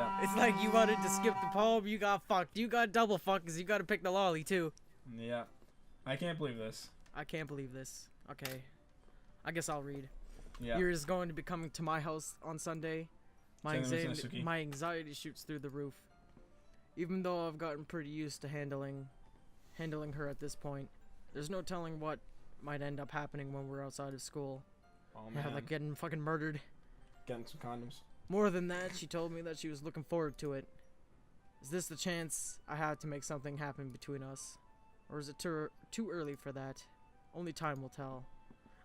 Yeah. It's like you wanted to skip the poem, you got fucked. You got double fucked because you got to pick the lolly too. Yeah. I can't believe this. I can't believe this. Okay. I guess I'll read. Yeah. You're going to be coming to my house on Sunday. My Send them to Natsuki. anxiety shoots through the roof. Even though I've gotten pretty used to handling her at this point, there's no telling what might end up happening when we're outside of school. Oh Yeah, man. like getting fucking murdered. Getting some condoms. More than that, she told me that she was looking forward to it. Is this the chance I have to make something happen between us? Or is it too early for that? Only time will tell.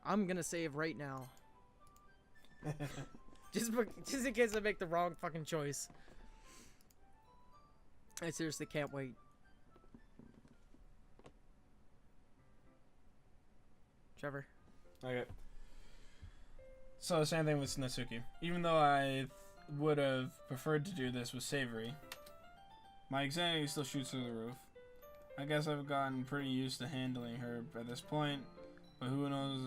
I'm gonna save right now. Just in case I make the wrong fucking choice. I seriously can't wait. Trevor. Okay. So same thing with Natsuki. Even though I would have preferred to do this with Savory, my anxiety still shoots through the roof. I guess I've gotten pretty used to handling her at this point, but who knows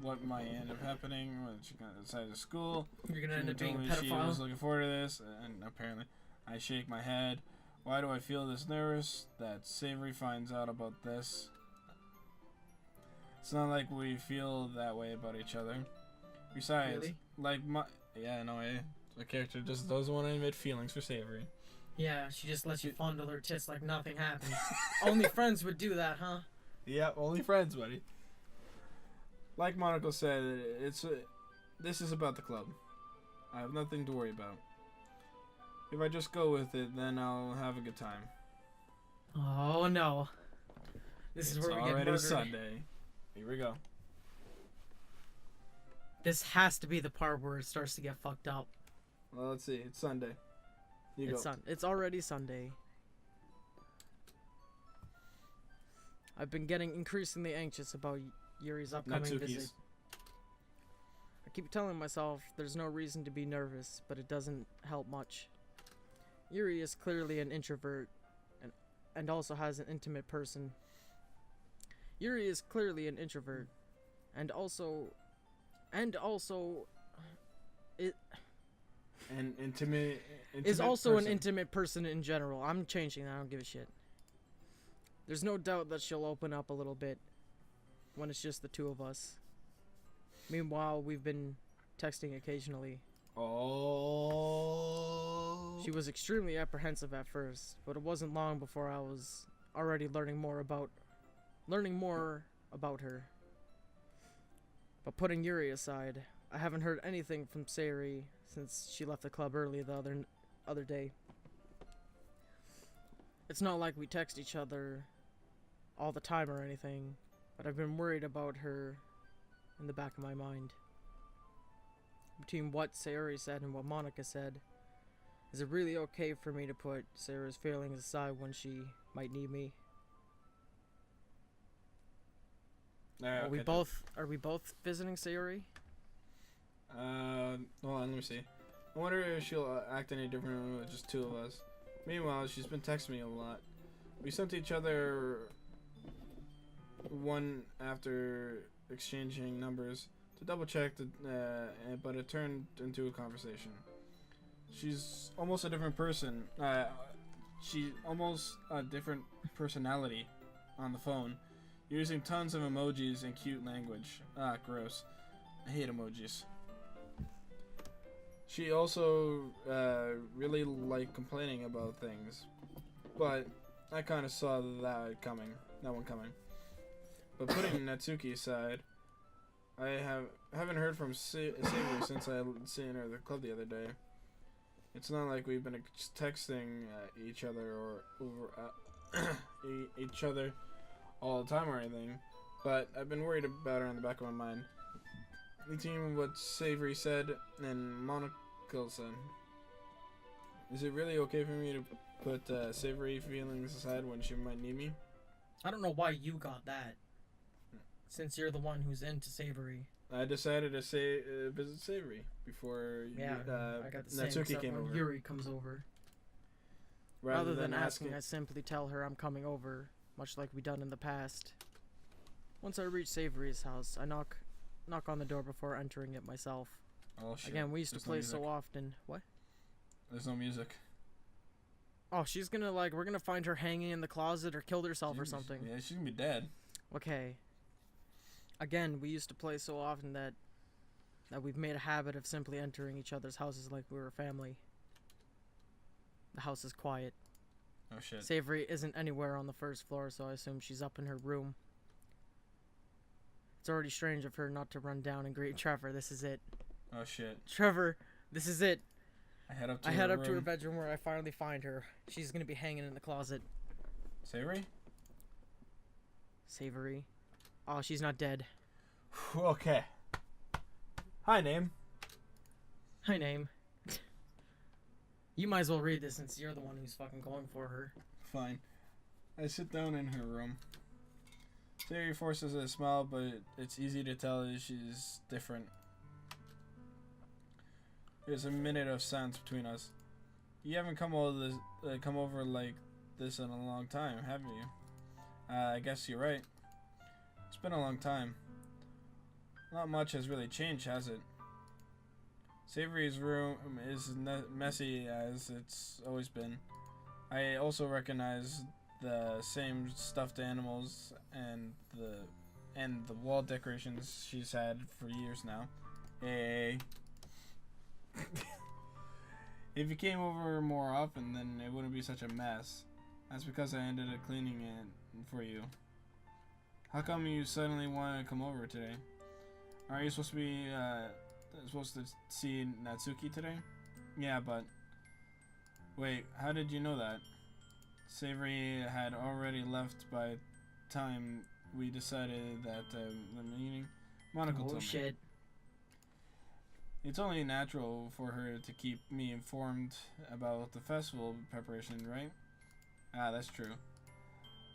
what might end up happening when she got outside of school. You're gonna end up being a She pedophile. was looking forward to this, and apparently I shake my head. Why do I feel this nervous that Savory finds out about this? It's not like we feel that way about each other. Besides, Really? like the character just doesn't want to admit feelings for Savory. Yeah, she just lets you fondle her tits like nothing happened. Only friends would do that, huh? Yeah, only friends, buddy. Like Monaco said, this is about the club. I have nothing to worry about. If I just go with it, then I'll have a good time. Oh no. This is where we get already murdered. Sunday. Here we go. This has to be the part where it starts to get fucked up. Well, let's see. It's Sunday. You go. It's already Sunday. I've been getting increasingly anxious about Yuri's upcoming visit. Natsuki's. I keep telling myself there's no reason to be nervous, but it doesn't help much. Yuri is clearly an introvert and also has an intimate person. Yuri is clearly an introvert and also And intimate is also person. an intimate person in general. I'm changing that. I don't give a shit. There's no doubt that she'll open up a little bit when it's just the two of us. Meanwhile, we've been texting occasionally. Oh. She was extremely apprehensive at first, but it wasn't long before I was already learning more about her. But putting Yuri aside, I haven't heard anything from Sayuri since she left the club early the other day. It's not like we text each other all the time or anything, but I've been worried about her in the back of my mind. Between what Sayuri said and what Monica said, is it really okay for me to put Sayuri's feelings aside when she might need me? Are we both visiting Sayuri? Hold on, let me see. I wonder if she'll act any different with just two of us. Meanwhile, she's been texting me a lot. We sent each other one after exchanging numbers to double check, but it turned into a conversation. She's almost a different person. She's almost a different personality on the phone, using tons of emojis and cute language. Ah, gross. I hate emojis. She also really liked complaining about things, but I kind of saw that one coming. But putting Natsuki aside, I haven't heard from Savory since I seen her at the club the other day. It's not like we've been texting each other or over each other all the time or anything, but I've been worried about her in the back of my mind. Between what Savory said and Monica said, is it really okay for me to put Savory feelings aside when she might need me? I don't know why you got that, since you're the one who's into Savory. I decided to visit Savory before I got the same, Natsuki except came when over. Yuri comes over. Rather than asking, I simply tell her I'm coming over, much like we done in the past. Once I reach Savory's house, I knock on the door before entering it myself. Oh, shit. Again, we used to There's no play music. so often. What? There's no music. Oh, she's gonna, like, we're gonna find her hanging in the closet or killed herself or something. Yeah, she's gonna be dead. Okay. Again, we used to play so often that we've made a habit of simply entering each other's houses like we were a family. The house is quiet. Oh shit. Savory isn't anywhere on the first floor, so I assume she's up in her room. It's already strange of her not to run down and greet Trevor. This is it. Oh shit. Trevor, this is it. I head up to her bedroom where I finally find her. She's gonna be hanging in the closet. Savory? Savory. Oh, she's not dead. Okay. Hi, name. Hi, name. You might as well read this since you're the one who's fucking going for her. Fine. I sit down in her room. Savory forces a smile, but it's easy to tell she's different. There's a minute of silence between us. You haven't come over like this in a long time, have you? I guess you're right. It's been a long time. Not much has really changed, has it? Savory's room is messy as it's always been. I also recognize the same stuffed animals and the wall decorations she's had for years now. Hey. If you came over more often, then it wouldn't be such a mess. That's because I ended up cleaning it for you. How come you suddenly want to come over today? Aren't you supposed to see Natsuki today? Yeah, but wait, how did you know that? Savory had already left by the time we decided that the meeting. Monaco told me. Shit. It's only natural for her to keep me informed about the festival preparation, right? Ah, that's true.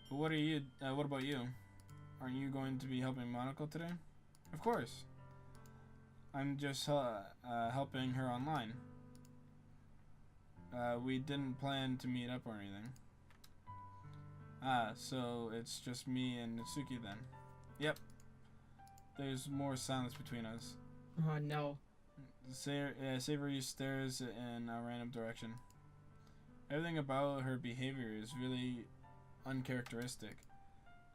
But what about you? Aren't you going to be helping Monaco today? Of course. I'm just helping her online. We didn't plan to meet up or anything. Ah, so it's just me and Natsuki then. Yep. There's more silence between us. Oh no. Savory stares in a random direction. Everything about her behavior is really uncharacteristic.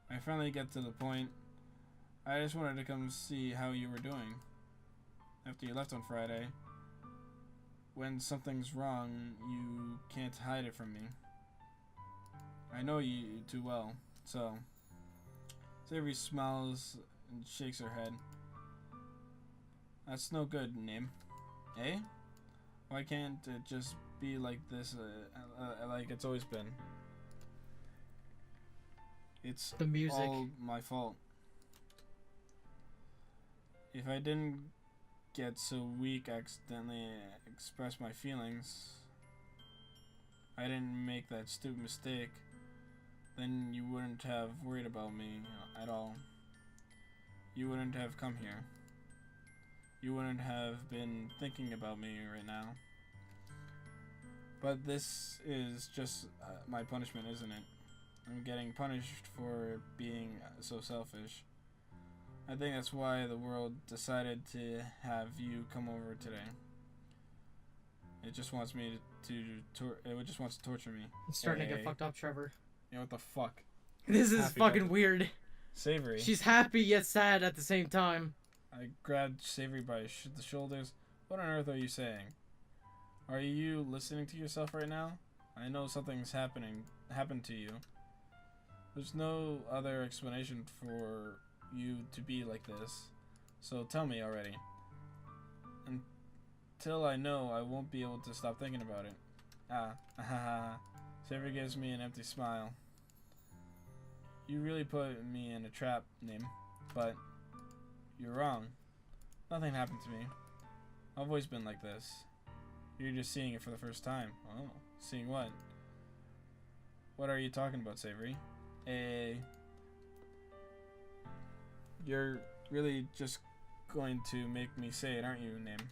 I finally get to the point. I just wanted to come see how you were doing. After you left on Friday. When something's wrong, you can't hide it from me. I know you too well, so. Savory smiles and shakes her head. That's no good, name. Eh? Why can't it just be like this, like it's always been? It's the music. All my fault. If I didn't get so weak, I accidentally express my feelings. I didn't make that stupid mistake. Then you wouldn't have worried about me at all. You wouldn't have come here. You wouldn't have been thinking about me right now. But this is just my punishment, isn't it? I'm getting punished for being so selfish. I think that's why the world decided to have you come over today. It just wants me it just wants to torture me. It's starting to get fucked up, Trevor. Yeah, what the fuck? This is fucking weird. Savory. She's happy yet sad at the same time. I grabbed Savory by the shoulders. What on earth are you saying? Are you listening to yourself right now? I know something's happened to you. There's no other explanation for you to be like this. So tell me already. Until I know, I won't be able to stop thinking about it. Ah, Savory gives me an empty smile. You really put me in a trap, Nim, but you're wrong. Nothing happened to me. I've always been like this. You're just seeing it for the first time. Oh, seeing what? What are you talking about, Savory? You're really just going to make me say it, aren't you, Nim?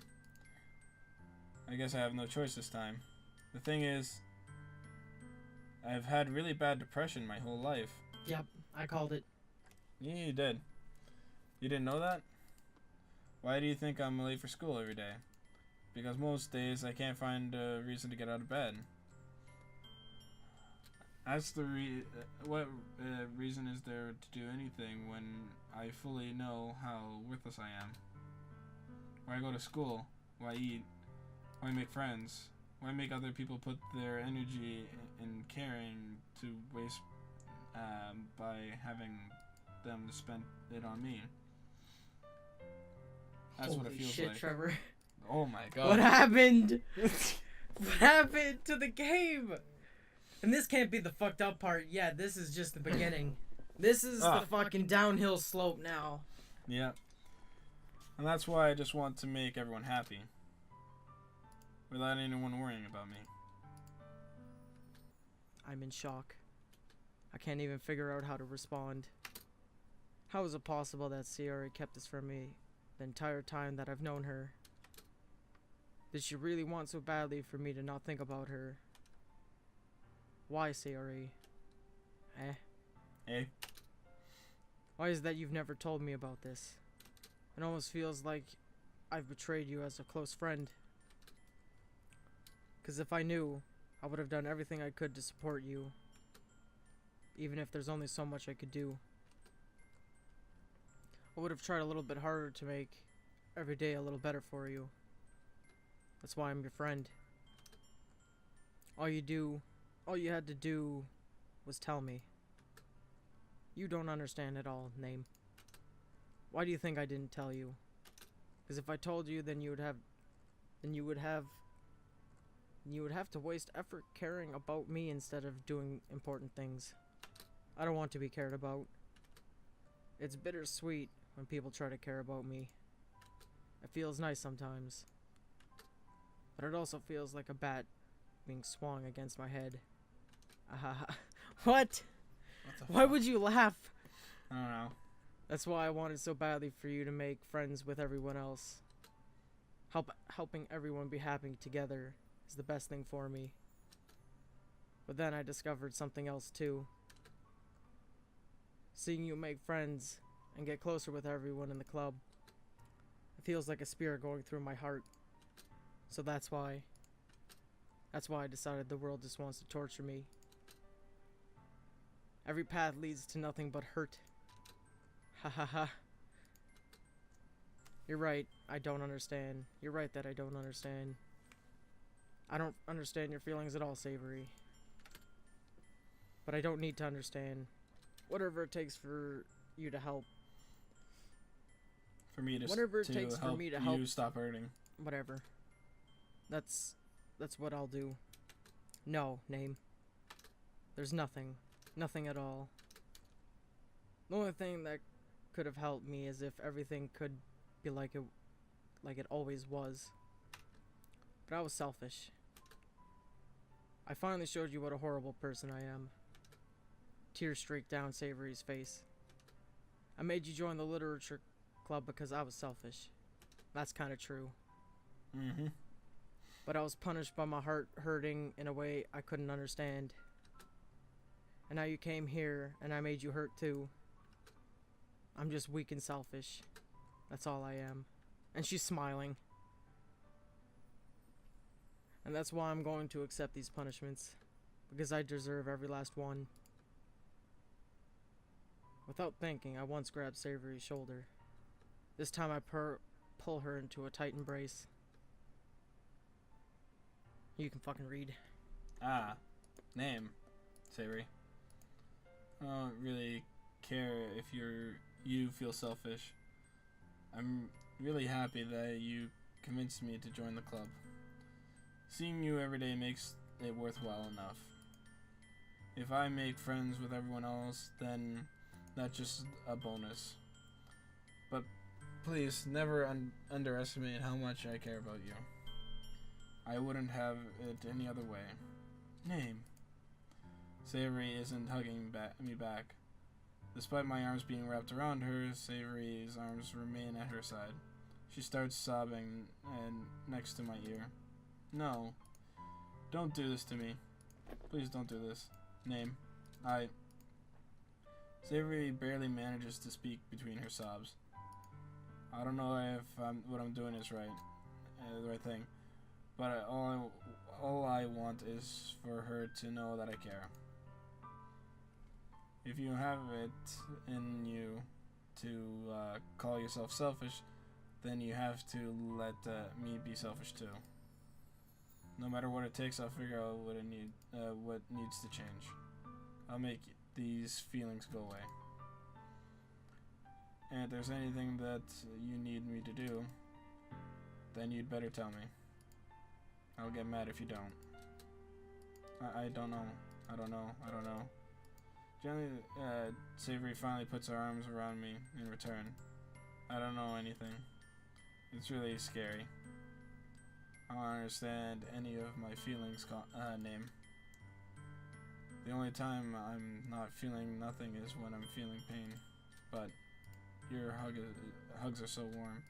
I guess I have no choice this time. The thing is, I've had really bad depression my whole life. Yep, I called it. Yeah, you did. You didn't know that? Why do you think I'm late for school every day? because most days I can't find a reason to get out of bed. That's the what reason is there to do anything when I fully know how worthless I am? Why go to school? Why eat? Why make friends? Why make other people put their energy in caring to waste by having them spend it on me? That's Holy what it feels shit, like. Trevor. Oh my god. What happened? What happened to the game? And this can't be the fucked up part. Yeah, this is just the beginning. This is the fucking downhill slope now. Yeah. And that's why I just want to make everyone happy. Without anyone worrying about me. I'm in shock. I can't even figure out how to respond. How is it possible that Sayori kept this from me the entire time that I've known her? Did she really want so badly for me to not think about her? Why, Sayori? Eh? Why is that you've never told me about this? It almost feels like I've betrayed you as a close friend. 'Cause if I knew, I would have done everything I could to support you. Even if there's only so much I could do. I would have tried a little bit harder to make every day a little better for you. That's why I'm your friend. All you had to do was tell me. You don't understand at all, Name. Why do you think I didn't tell you? Because if I told you, then you would have to waste effort caring about me instead of doing important things. I don't want to be cared about. It's bittersweet when people try to care about me. It feels nice sometimes. But it also feels like a bat being swung against my head. What? Why would you laugh? I don't know. That's why I wanted so badly for you to make friends with everyone else. Helping everyone be happy together is the best thing for me. But then I discovered something else too. Seeing you make friends and get closer with everyone in the club, it feels like a spear going through my heart. So that's why I decided the world just wants to torture me. Every path leads to nothing but hurt. Ha ha ha. You're right, I don't understand. You're right that I don't understand. I don't understand your feelings at all, Savory. But I don't need to understand. Whatever it takes for you to help. For me to Whatever it takes for me to help you stop hurting. Whatever. That's what I'll do. No, Name. There's nothing. Nothing at all. The only thing that could have helped me is if everything could be like it always was. But I was selfish. I finally showed you what a horrible person I am. Tears streaked down Savory's face. I made you join the literature club because I was selfish. That's kind of true. Mm-hmm. But I was punished by my heart hurting in a way I couldn't understand. And now you came here and I made you hurt too. I'm just weak and selfish. That's all I am. And she's smiling. And that's why I'm going to accept these punishments. Because I deserve every last one. Without thinking, I once grabbed Savory's shoulder. This time I pull her into a tight embrace. You can fucking read. Name. Savory. I don't really care if you feel selfish. I'm really happy that you convinced me to join the club. Seeing you every day makes it worthwhile enough. If I make friends with everyone else, then that's just a bonus. But please, never underestimate how much I care about you. I wouldn't have it any other way. Name. Savory isn't hugging me back. Despite my arms being wrapped around her, Savory's arms remain at her side. She starts sobbing next to my ear. No. Don't do this to me. Please don't do this. Name. Savory barely manages to speak between her sobs. I don't know if what I'm doing is right. The right thing. But all I want is for her to know that I care. If you have it in you to call yourself selfish, then you have to let me be selfish too. No matter what it takes, I'll figure out what needs to change. I'll make these feelings go away. And if there's anything that you need me to do, then you'd better tell me. I'll get mad if you don't. I don't know. I don't know. Generally, Savory finally puts her arms around me in return. I don't know anything. It's really scary. I don't understand any of my feelings name. The only time I'm not feeling nothing is when I'm feeling pain. But your hugs are so warm.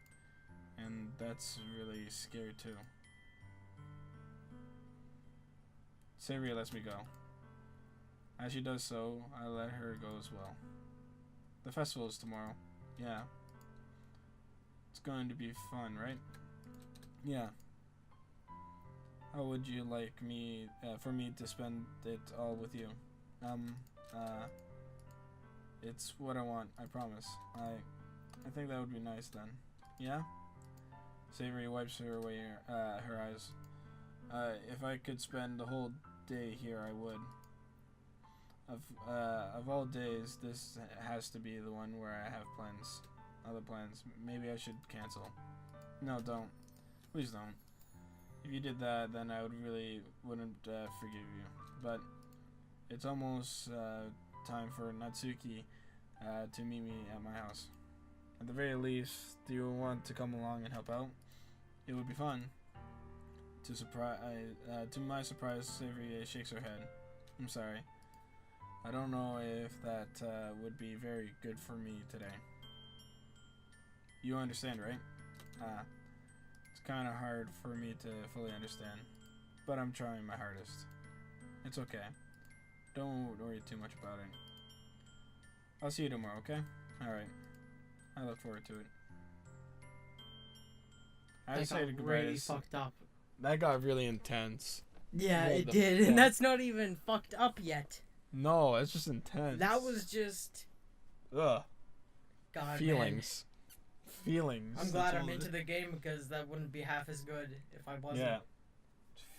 And that's really scary too. Savory lets me go. As she does so, I let her go as well. The festival is tomorrow. Yeah. It's going to be fun, right? Yeah. How would you like me, for me to spend it all with you? It's what I want, I promise. I think that would be nice then. Yeah? Savory wipes her away, her eyes. If I could spend the whole day here, I would. Of all days, this has to be the one where I have plans. Other plans. Maybe I should cancel. No, don't. Please don't. If you did that, then I wouldn't forgive you. But it's almost time for Natsuki to meet me at my house. At the very least, do you want to come along and help out? It would be fun. To my surprise, Savory shakes her head. I'm sorry. I don't know if that would be very good for me today. You understand, right? It's kind of hard for me to fully understand, but I'm trying my hardest. It's okay. Don't worry too much about it. I'll see you tomorrow, okay? Alright. I look forward to it. I decided goodbye. Really fucked up. That got really intense. Yeah, What it the did, fuck? and that's not even fucked up yet. No, it's just intense. That was just ugh. God. Feelings. Man. Feelings. I'm glad That's I'm all into it- the game because that wouldn't be half as good if I wasn't. Yeah.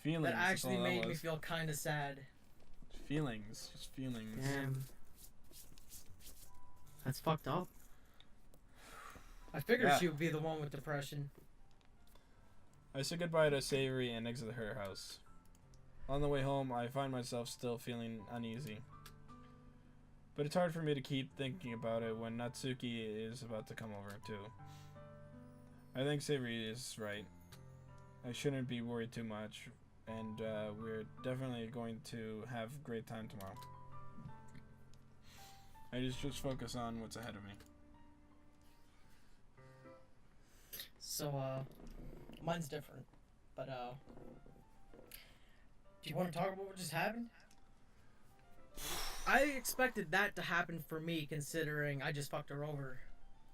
Feelings. That that's actually all made me was. feel kind of sad. Feelings. Just feelings. Damn. That's fucked up. I figured Yeah. she would be the one with depression. I said goodbye to Savory and exit her house. On the way home, I find myself still feeling uneasy. But it's hard for me to keep thinking about it when Natsuki is about to come over, too. I think Savory is right. I shouldn't be worried too much, and we're definitely going to have a great time tomorrow. I just focus on what's ahead of me. So, mine's different. But, do you want to talk about what just happened? I expected that to happen for me, considering I just fucked her over.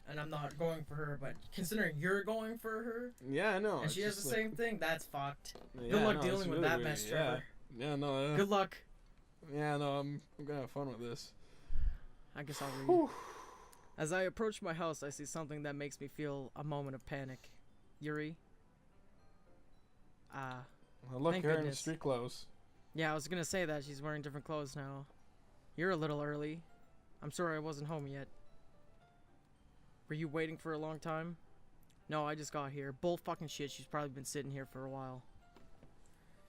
And I'm not going for her, but considering you're going for her, Yeah, I know. and she has the same thing, that's fucked. Yeah, Good luck no, dealing it's with really that weird. mess, Trevor. Yeah, no. Good luck. Yeah, no, I'm gonna have fun with this. I guess I'll read. Whew. As I approach my house, I see something that makes me feel a moment of panic. Yuri? Well, look, Thank you're in goodness. street clothes. Yeah, I was gonna say that. She's wearing different clothes now. You're a little early. I'm sorry I wasn't home yet. Were you waiting for a long time? No, I just got here. Bull fucking shit, she's probably been sitting here for a while.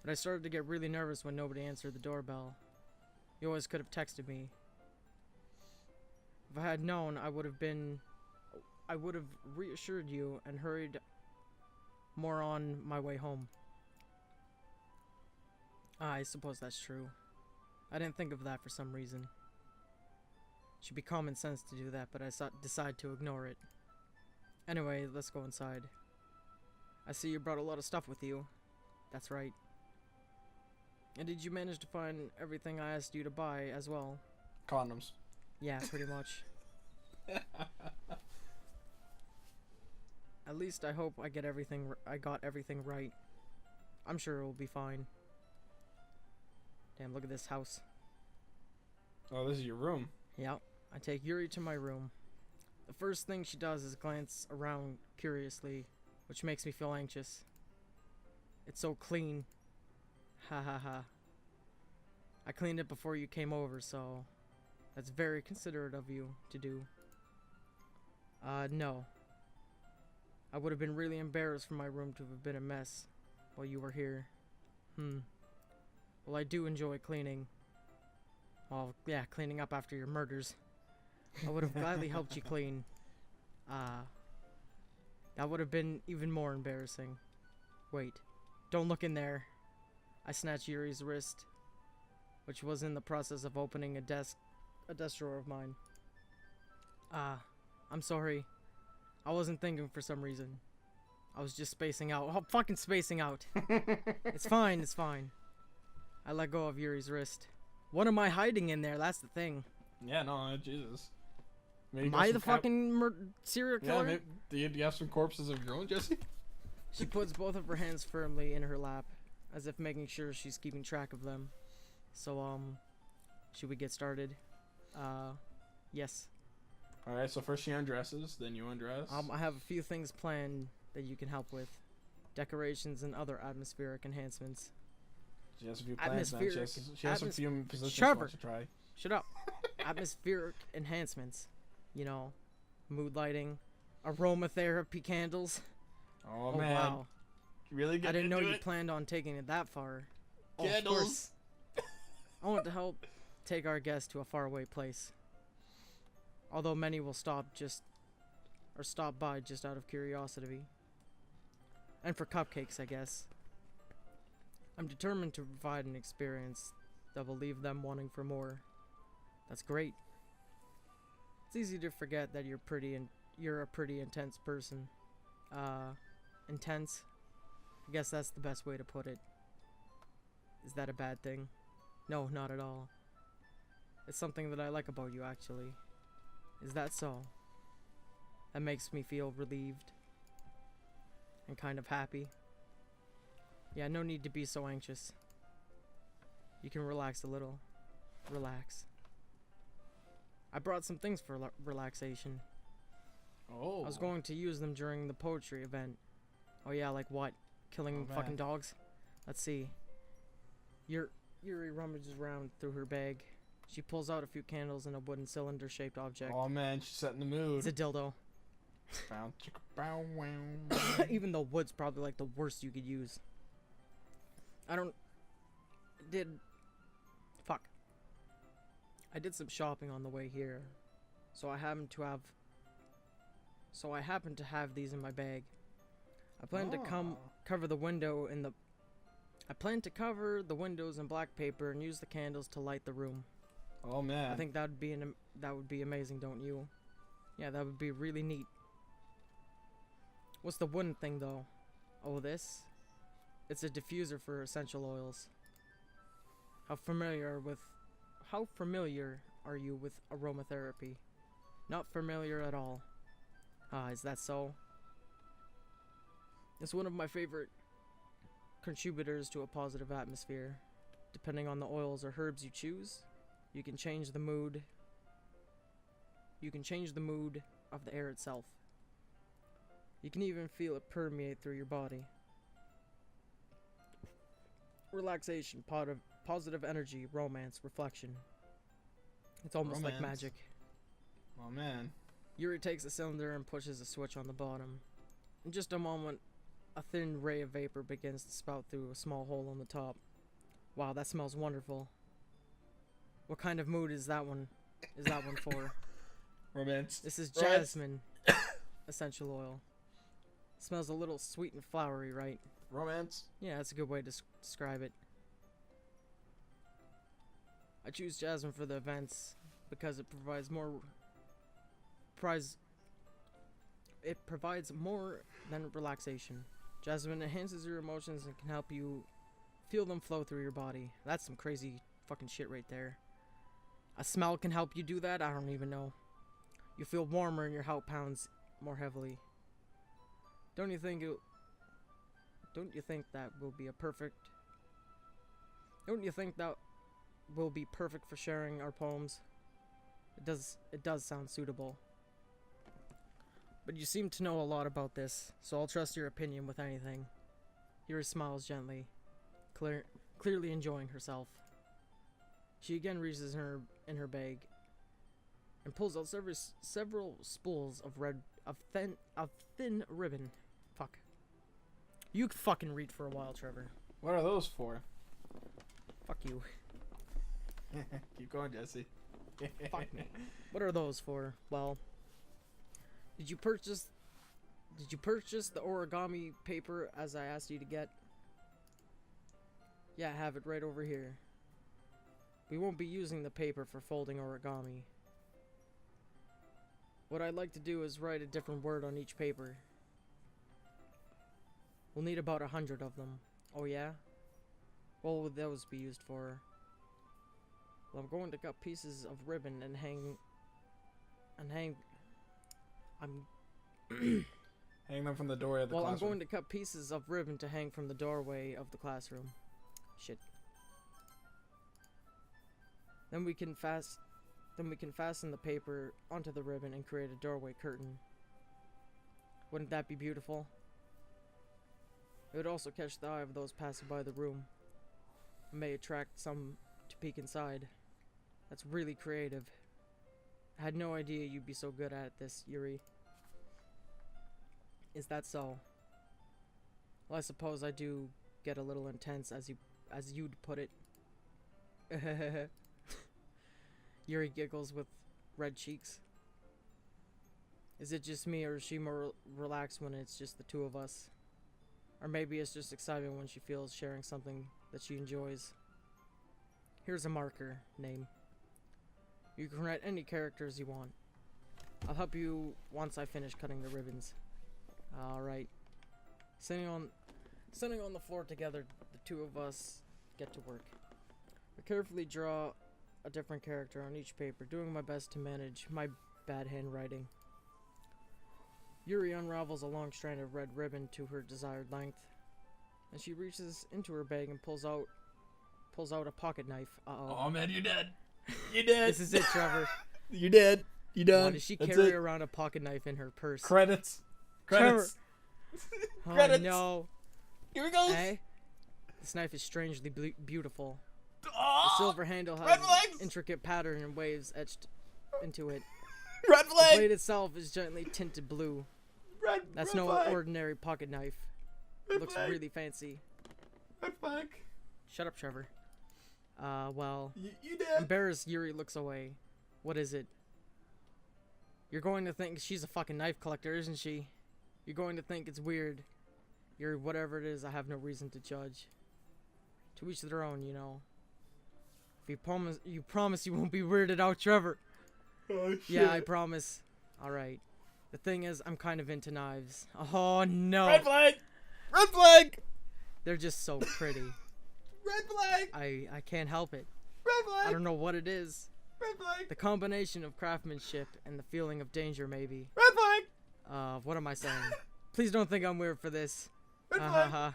But I started to get really nervous when nobody answered the doorbell. You always could have texted me. If I had known, I would have reassured you and hurried more on my way home. I suppose that's true. I didn't think of that for some reason. Should be common sense to do that, but I decided to ignore it. Anyway, let's go inside. I see you brought a lot of stuff with you. That's right. And did you manage to find everything I asked you to buy as well? Condoms. Yeah, pretty much. At least I hope I got everything right. I'm sure it will be fine. Damn, look at this house. Oh, this is your room. Yep. I take Yuri to my room. The first thing she does is glance around curiously, which makes me feel anxious. It's so clean. Ha ha ha. I cleaned it before you came over, so that's very considerate of you to do. No. I would have been really embarrassed for my room to have been a mess while you were here. Well, I do enjoy cleaning. Well, yeah, cleaning up after your murders. I would have gladly helped you clean. That would have been even more embarrassing. Wait, don't look in there. I snatched Yuri's wrist, which was in the process of opening a desk drawer of mine. I'm sorry. I wasn't thinking for some reason. I was just spacing out. Oh, fucking spacing out. It's fine, it's fine. I let go of Yuri's wrist. What am I hiding in there? That's the thing. Yeah, no, Jesus. Maybe Am I the fucking serial killer? Yeah, maybe, do you have some corpses of your own, Jesse? She puts both of her hands firmly in her lap, as if making sure she's keeping track of them. So, should we get started? Yes. Alright, so first she undresses, then you undress. I have a few things planned that you can help with. Decorations and other atmospheric enhancements. She has a few plans, man. She has some few positions she Trevor, wants to try. Shut up. Atmospheric enhancements. You know, mood lighting, aromatherapy candles. Oh man. Wow. Really good. I didn't know you planned on taking it that far. Candles. Of course. I want to help take our guests to a faraway place. Although many will stop by just out of curiosity. And for cupcakes, I guess. I'm determined to provide an experience that will leave them wanting for more. That's great. It's easy to forget that you're a pretty intense person. Intense? I guess that's the best way to put it. Is that a bad thing? No, not at all. It's something that I like about you, actually. Is that so? That makes me feel relieved. And kind of happy. Yeah, no need to be so anxious. You can relax a little. Relax. I brought some things for relaxation. Oh. I was going to use them during the poetry event. Oh yeah, like what? Killing fucking dogs? Let's see. Yuri rummages around through her bag. She pulls out a few candles and a wooden cylinder-shaped object. Oh man, she's setting the mood. It's a dildo. Even though wood's probably like the worst you could use. I did some shopping on the way here, so I happen to have these in my bag. I plan to cover the window I plan to cover the windows in black paper and use the candles to light the room. Oh man. I think that would be amazing, don't you? Yeah, that would be really neat. What's the wooden thing though? Oh, this? It's a diffuser for essential oils. How familiar are you with aromatherapy? Not familiar at all. Is that so? It's one of my favorite contributors to a positive atmosphere. Depending on the oils or herbs you choose, you can change the mood. You can change the mood of the air itself. You can even feel it permeate through your body. Relaxation, positive energy, romance, reflection. It's almost like magic. Oh man. Yuri takes the cylinder and pushes a switch on the bottom. In just a moment, a thin ray of vapor begins to spout through a small hole on the top. Wow, that smells wonderful. What kind of mood is that one? For? Romance. This is jasmine essential oil. Smells a little sweet and flowery, right? Romance. Yeah, that's a good way to describe it. I choose jasmine for the events because it provides more than relaxation. Jasmine enhances your emotions and can help you feel them flow through your body. That's some crazy fucking shit right there. A smell can help you do that? I don't even know. You feel warmer and your heart pounds more heavily. Don't you think don't you think that will be a perfect... Don't you think that will be perfect for sharing our poems? It does sound suitable. But you seem to know a lot about this, so I'll trust your opinion with anything. Yuri smiles gently, clearly enjoying herself. She again reaches in her bag and pulls out several spools of thin ribbon. Fuck. You fucking read for a while, Trevor. What are those for? Fuck you. Keep going, Jesse. Fuck me. What are those for? Well, did you purchase the origami paper as I asked you to get? Yeah, I have it right over here. We won't be using the paper for folding origami. What I'd like to do is write a different word on each paper. We'll need about 100 of them. Oh yeah? What would those be used for? Well, I'm going to cut pieces of ribbon and hang... Hang them from the door of the classroom. I'm going to cut pieces of ribbon to hang from the doorway of the classroom. Shit. Then we can fasten the paper onto the ribbon and create a doorway curtain. Wouldn't that be beautiful? It would also catch the eye of those passing by the room. It may attract some to peek inside. That's really creative. I had no idea you'd be so good at this, Yuri. Is that so? Well, I suppose I do get a little intense, as you'd put it. Yuri giggles with red cheeks. Is it just me, or is she more relaxed when it's just the two of us? Or maybe it's just exciting when she feels sharing something that she enjoys. Here's a marker, name. You can write any characters you want. I'll help you once I finish cutting the ribbons. Alright. Sitting on the floor together, the two of us get to work. I carefully draw a different character on each paper, doing my best to manage my bad handwriting. Yuri unravels a long strand of red ribbon to her desired length, and she reaches into her bag and pulls out a pocket knife. Uh-oh. Oh man, you're dead. You're dead. This is it, Trevor. You're dead. You done. Why does she carry around a pocket knife in her purse? Credits. Credits. Oh, Credits. no. Here we go. Hey, this knife is strangely beautiful. Oh, The silver handle has red an flags. intricate pattern and waves etched into it. Red The flag. blade itself is gently tinted blue. That's no flag. ordinary pocket knife. Red It looks flag. really fancy. Red flag. Shut up, Trevor. Well, You dead. embarrassed, Yuri looks away. What is it? You're going to think she's a fucking knife collector, isn't she? You're going to think it's weird. You're whatever it is, I have no reason to judge. To each their own, you know. If you promise you won't be weirded out, Trevor. Oh shit. Yeah, I promise. Alright. The thing is, I'm kind of into knives. Oh no. Red flag. Red flag. They're just so pretty. Red flag. I can't help it. Red flag. I don't know what it is. Red flag. The combination of craftsmanship and the feeling of danger, maybe. Red flag. What am I saying? Please don't think I'm weird for this. Red Ha flag. ha.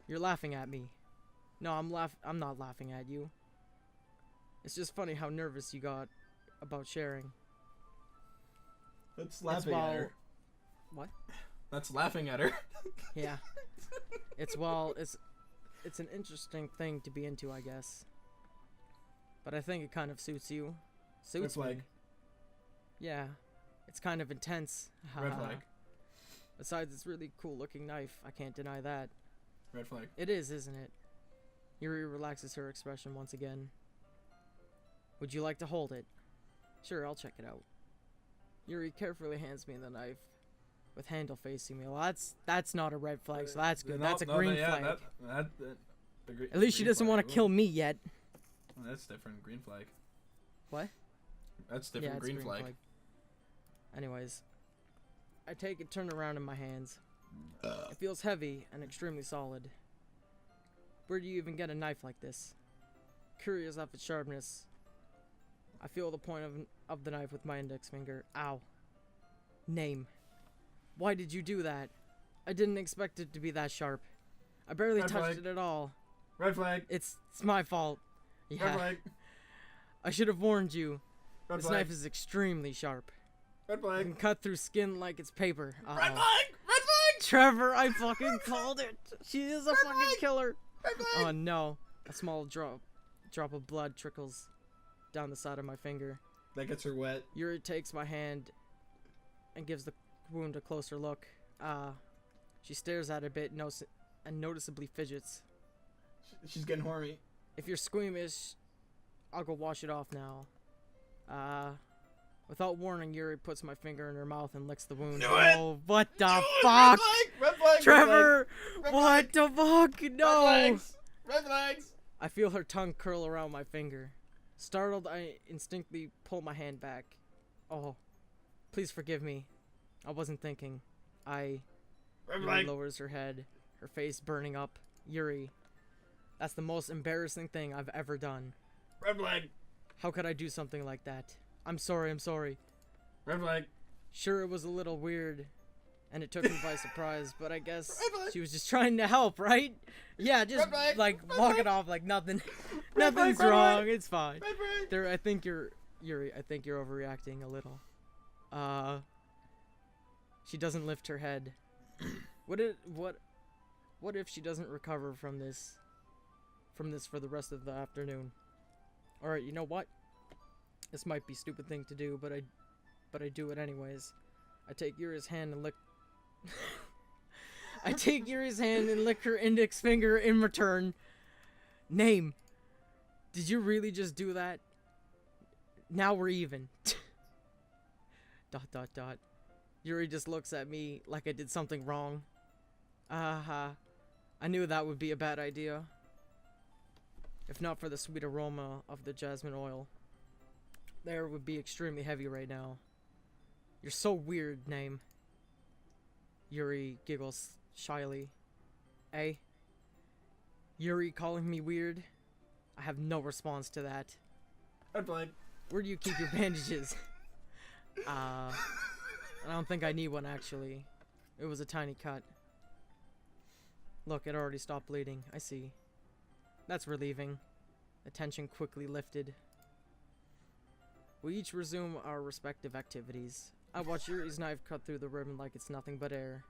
You're laughing at me. No, I'm not laughing at you. It's just funny how nervous you got about sharing. That's laughing at her. What? That's laughing at her. Yeah. It's an interesting thing to be into, I guess. But I think it kind of suits you. Suits Red flag. me. Yeah. It's kind of intense. Red flag. Besides, it's really cool looking knife. I can't deny that. Red flag. It is, isn't it? Yuri relaxes her expression once again. Would you like to hold it? Sure, I'll check it out. Yuri carefully hands me the knife, with handle facing me. Well, that's not a red flag, so that's good. That's a green flag. At least she doesn't want to kill me yet. Well, that's different. Green flag. What? That's different. Yeah, it's green flag. Anyways, I take it, turn around in my hands. It feels heavy and extremely solid. Where do you even get a knife like this? Curious of its sharpness, I feel the point of the knife with my index finger. Ow. Name. Why did you do that? I didn't expect it to be that sharp. I barely Red touched flag. it at all. Red flag. It's my fault. Red Yeah. flag. I should have warned you. Red This flag. knife is extremely sharp. Red It flag. can cut through skin like it's paper. Red flag. Red flag. Trevor, I fucking called it. She is a fucking flag. killer. Red flag. Oh no. A small drop of blood trickles down the side of my finger. That gets her wet. Yuri takes my hand and gives the wound a closer look. She stares at it a bit and noticeably fidgets. She's getting horny. If you're squeamish, I'll go wash it off now. Without warning, Yuri puts my finger in her mouth and licks the wound. Knew it! Oh, what the Red fuck? flag. Red flag. Trevor! Red What the fuck? Red No! flags. Red flags. I feel her tongue curl around my finger. Startled, I instinctively pull my hand back. Oh, please forgive me. I wasn't thinking. Red Yuri flag. lowers her head, her face burning up. Yuri, that's the most embarrassing thing I've ever done. Red flag. How could I do something like that? I'm sorry. Red flag. Sure, it was a little weird, and it took me by surprise, but I guess Red flag. she was just trying to help, right? Yeah, just Red flag. like Red walk flag. it off like nothing. Red Nothing's flag, red wrong. flag. It's fine. Red flag. There, I think Yuri. I think you're overreacting a little. She doesn't lift her head. What if she doesn't recover from this for the rest of the afternoon? All right, you know what? This might be a stupid thing to do, but I do it anyways. I take Yuri's hand and lick. I take Yuri's hand and lick her index finger in return. Name. Did you really just do that? Now we're even. ... Yuri just looks at me like I did something wrong. I knew that would be a bad idea. If not for the sweet aroma of the jasmine oil. The air would be extremely heavy right now. You're so weird, Name. Yuri giggles shyly. Eh? Yuri calling me weird? I have no response to that. Red flag. Where do you keep your bandages? I don't think I need one, actually. It was a tiny cut. Look, it already stopped bleeding. I see. That's relieving. The tension quickly lifted. We each resume our respective activities. I watch Yuri's knife cut through the ribbon like it's nothing but air.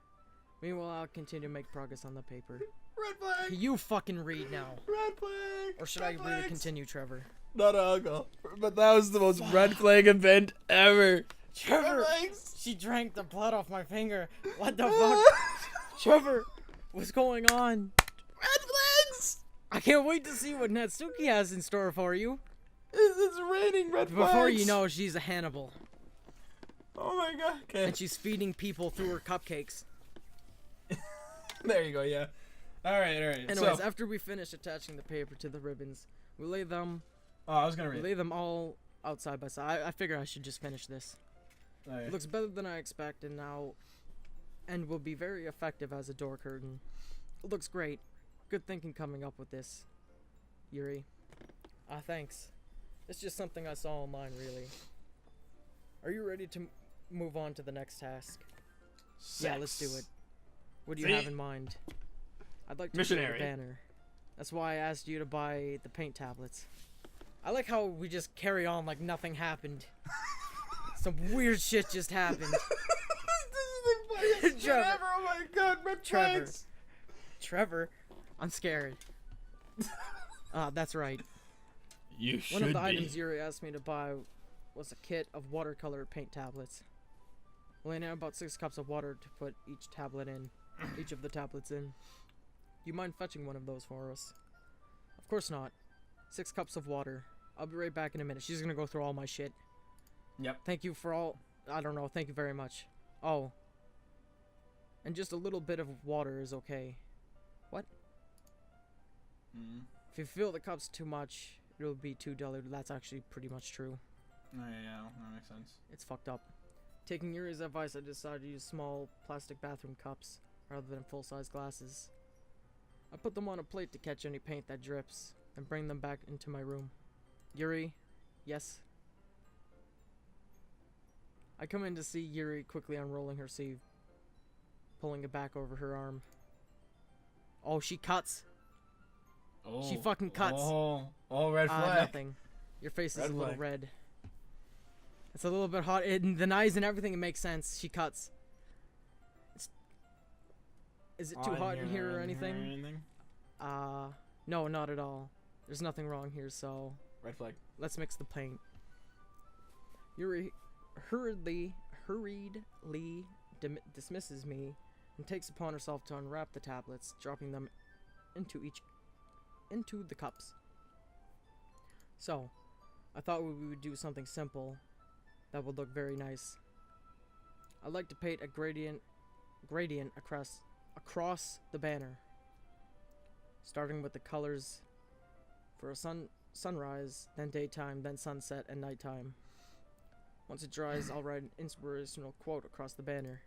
Meanwhile, I'll continue to make progress on the paper. Red flag. You fucking read now. Red flag. Or should Red I really flags. continue, Trevor? No, I'll go. But that was the most red flag event ever. Trevor! Red flags. She drank the blood off my finger. What the fuck? Trevor, what's going on? Red flags. I can't wait to see what Natsuki has in store for you. It's raining red flags. Before you know, she's a Hannibal. Oh my god. Okay. And she's feeding people through her cupcakes. There you go. Yeah. All right. Anyways, So, after we finish attaching the paper to the ribbons, we lay them I was gonna read. all out side by side. I figure I should just finish this. All right. It looks better than I expected now, and will be very effective as a door curtain. It looks great. Good thinking coming up with this, Yuri. Thanks. It's just something I saw online, really. Are you ready to move on to the next task? Yeah, let's do it. What do you have in mind? I'd like to create Missionary. a banner. That's why I asked you to buy the paint tablets. I like how we just carry on like nothing happened. Some weird shit just happened. This is the funniest shit Trevor. ever. Oh my god, red Trevor. flags. Trevor, I'm scared. That's right. You One of the items Yuri asked me to buy was a kit of watercolor paint tablets. We'll need about 6 cups of water to put each of the tablets in. You mind fetching one of those for us? Of course not. 6 cups of water. I'll be right back in a minute. She's gonna go through all my shit. Yep. Thank you for all. I don't know. Thank you very much. Oh. And just a little bit of water is okay. What? Mm. If you fill the cups too much, it'll be too diluted. That's actually pretty much true. Oh, yeah, that makes sense. It's fucked up. Taking Yuri's advice, I decided to use small plastic bathroom cups rather than full-size glasses. I put them on a plate to catch any paint that drips, and bring them back into my room. Yuri? Yes? I come in to see Yuri quickly unrolling her sleeve, pulling it back over her arm. Oh, she cuts. Oh. She fucking cuts. Oh, red flag. Nothing. Your face is Red a little flag. red. It's a little bit hot. The knives and everything, it makes sense. She cuts. Is it too hot in here or anything? No, not at all. There's nothing wrong here, so... Red flag. Let's mix the paint. Yuri hurriedly dismisses me and takes upon herself to unwrap the tablets, dropping them into the cups. So, I thought we would do something simple that would look very nice. I'd like to paint a gradient across the banner, starting with the colors for a sunrise, then daytime, then sunset and nighttime. Once it dries, I'll write an inspirational quote across the banner.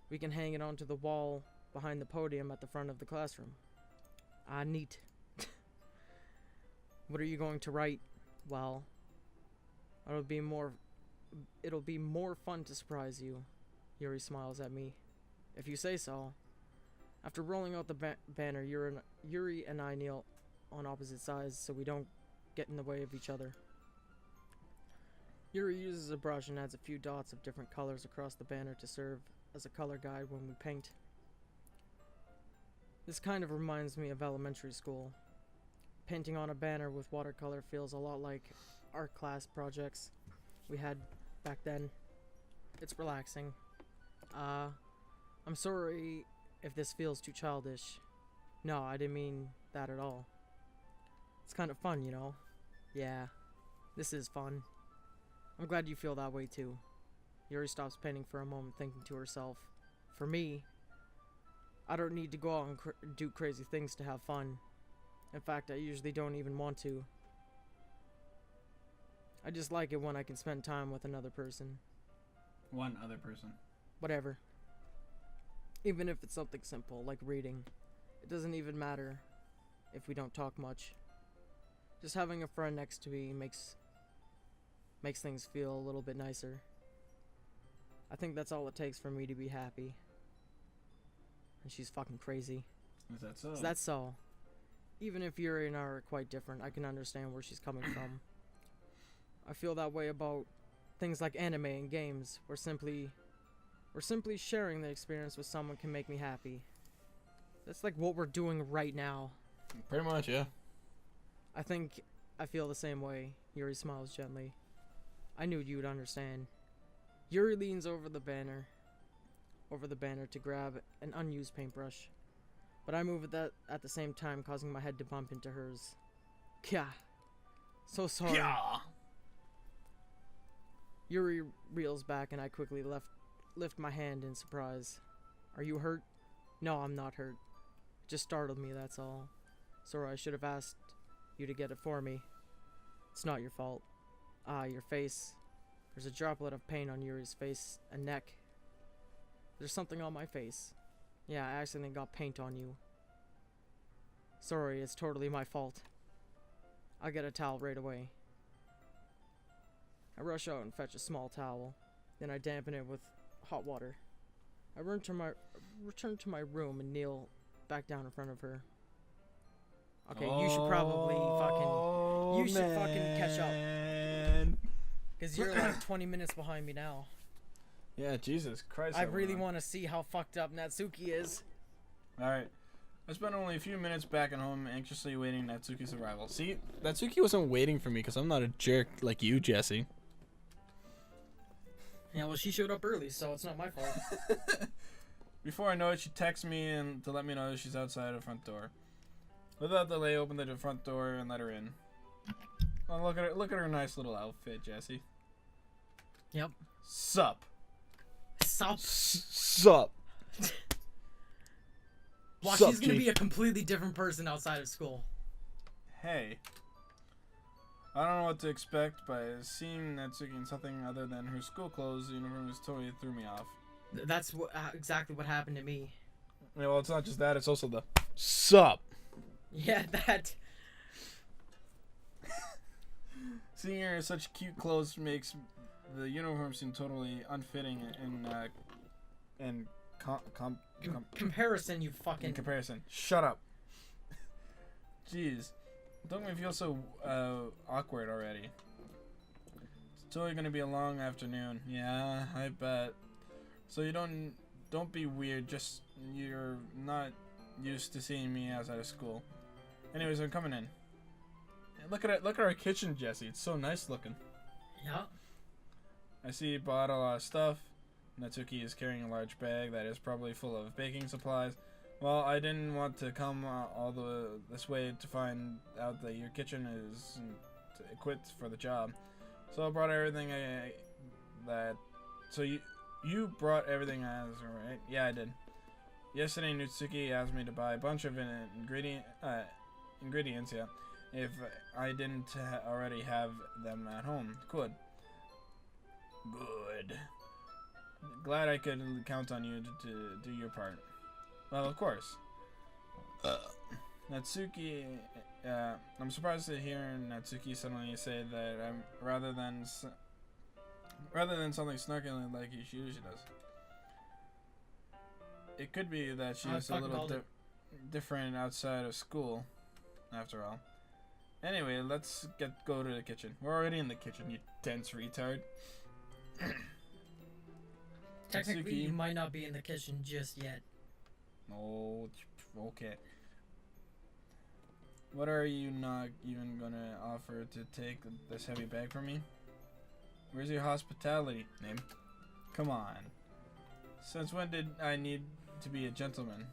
We can hang it onto the wall behind the podium at the front of the classroom. Ah, neat. What are you going to write? Well, it'll be more fun to surprise you. Yuri smiles at me. If you say so. After rolling out the banner, Yuri and I kneel on opposite sides so we don't get in the way of each other. Yuri uses a brush and adds a few dots of different colors across the banner to serve as a color guide when we paint. This kind of reminds me of elementary school. Painting on a banner with watercolor feels a lot like art class projects we had back then. It's relaxing. I'm sorry if this feels too childish. No, I didn't mean that at all. It's kind of fun, you know? Yeah, this is fun. I'm glad you feel that way too. Yuri stops painting for a moment, thinking to herself, for me, I don't need to go out and do crazy things to have fun. In fact, I usually don't even want to. I just like it when I can spend time with another person. One other person. Whatever. Even if it's something simple, like reading. It doesn't even matter if we don't talk much. Just having a friend next to me makes things feel a little bit nicer. I think that's all it takes for me to be happy. And she's fucking crazy. Is that so? Is that so? Even if Yuri and I are quite different, I can understand where she's coming from. I feel that way about things like anime and games, where simply sharing the experience with someone can make me happy. That's like what we're doing right now. Pretty much, yeah. I think I feel the same way. Yuri smiles gently. I knew you'd understand. Yuri leans over the banner to grab an unused paintbrush. But I move at the same time, causing my head to bump into hers. Kya. So sorry. Kya. Yuri reels back and I quickly lift my hand in surprise. Are you hurt? No, I'm not hurt. It just startled me, that's all. Sorry, I should have asked you to get it for me. It's not your fault. Ah, your face. There's a droplet of paint on Yuri's face and neck. There's something on my face. Yeah, I accidentally got paint on you. Sorry, it's totally my fault. I'll get a towel right away. I rush out and fetch a small towel. Then I dampen it with hot water. I return to my room and kneel back down in front of her. Okay, you should probably fucking catch up. Because you're like 20 minutes behind me now. Yeah, Jesus Christ. I really want to see how fucked up Natsuki is. Alright. I spent only a few minutes back at home anxiously awaiting Natsuki's arrival. See, Natsuki wasn't waiting for me because I'm not a jerk like you, Jesse. Yeah, well, she showed up early, so it's not my fault. Before I know it, she texts me and to let me know that she's outside the front door. Without delay, I opened the front door and let her in. Oh, look at her nice little outfit, Jesse. Yep. Sup. Sup. Wow, she's gonna be a completely different person outside of school. Hey. I don't know what to expect, but seeing Natsuki in something other than her school clothes uniform just totally threw me off. That's exactly what happened to me. Yeah, well, it's not just that, it's also the sup. Yeah, that. Seeing her in such cute clothes makes the uniform seem totally unfitting and Comparison, you fucking... In comparison. Shut up. Jeez. Don't make me feel so awkward already. It's totally gonna be a long afternoon. Yeah, I bet. So you don't be weird, just you're not used to seeing me outside of school. Anyways, I'm coming in. Look at it, look at our kitchen, Jesse. It's so nice looking. Yeah. I see you bought a lot of stuff. Natsuki is carrying a large bag that is probably full of baking supplies. Well, I didn't want to come all this way to find out that your kitchen isn't equipped for the job. So I brought everything So you brought everything as, right? Yeah, I did. Yesterday, Natsuki asked me to buy a bunch of ingredients, yeah, if I didn't already have them at home. Good. Glad I could count on you to do your part. Well, of course. Natsuki, I'm surprised to hear Natsuki suddenly say that rather than something snarkily like she usually does. It could be that she's a little different outside of school, after all. Anyway, let's go to the kitchen. We're already in the kitchen, you dense retard. Technically, you might not be in the kitchen just yet. Oh, okay. What are you not even gonna offer to take this heavy bag from me? Where's your hospitality, name? Come on. Since when did I need to be a gentleman?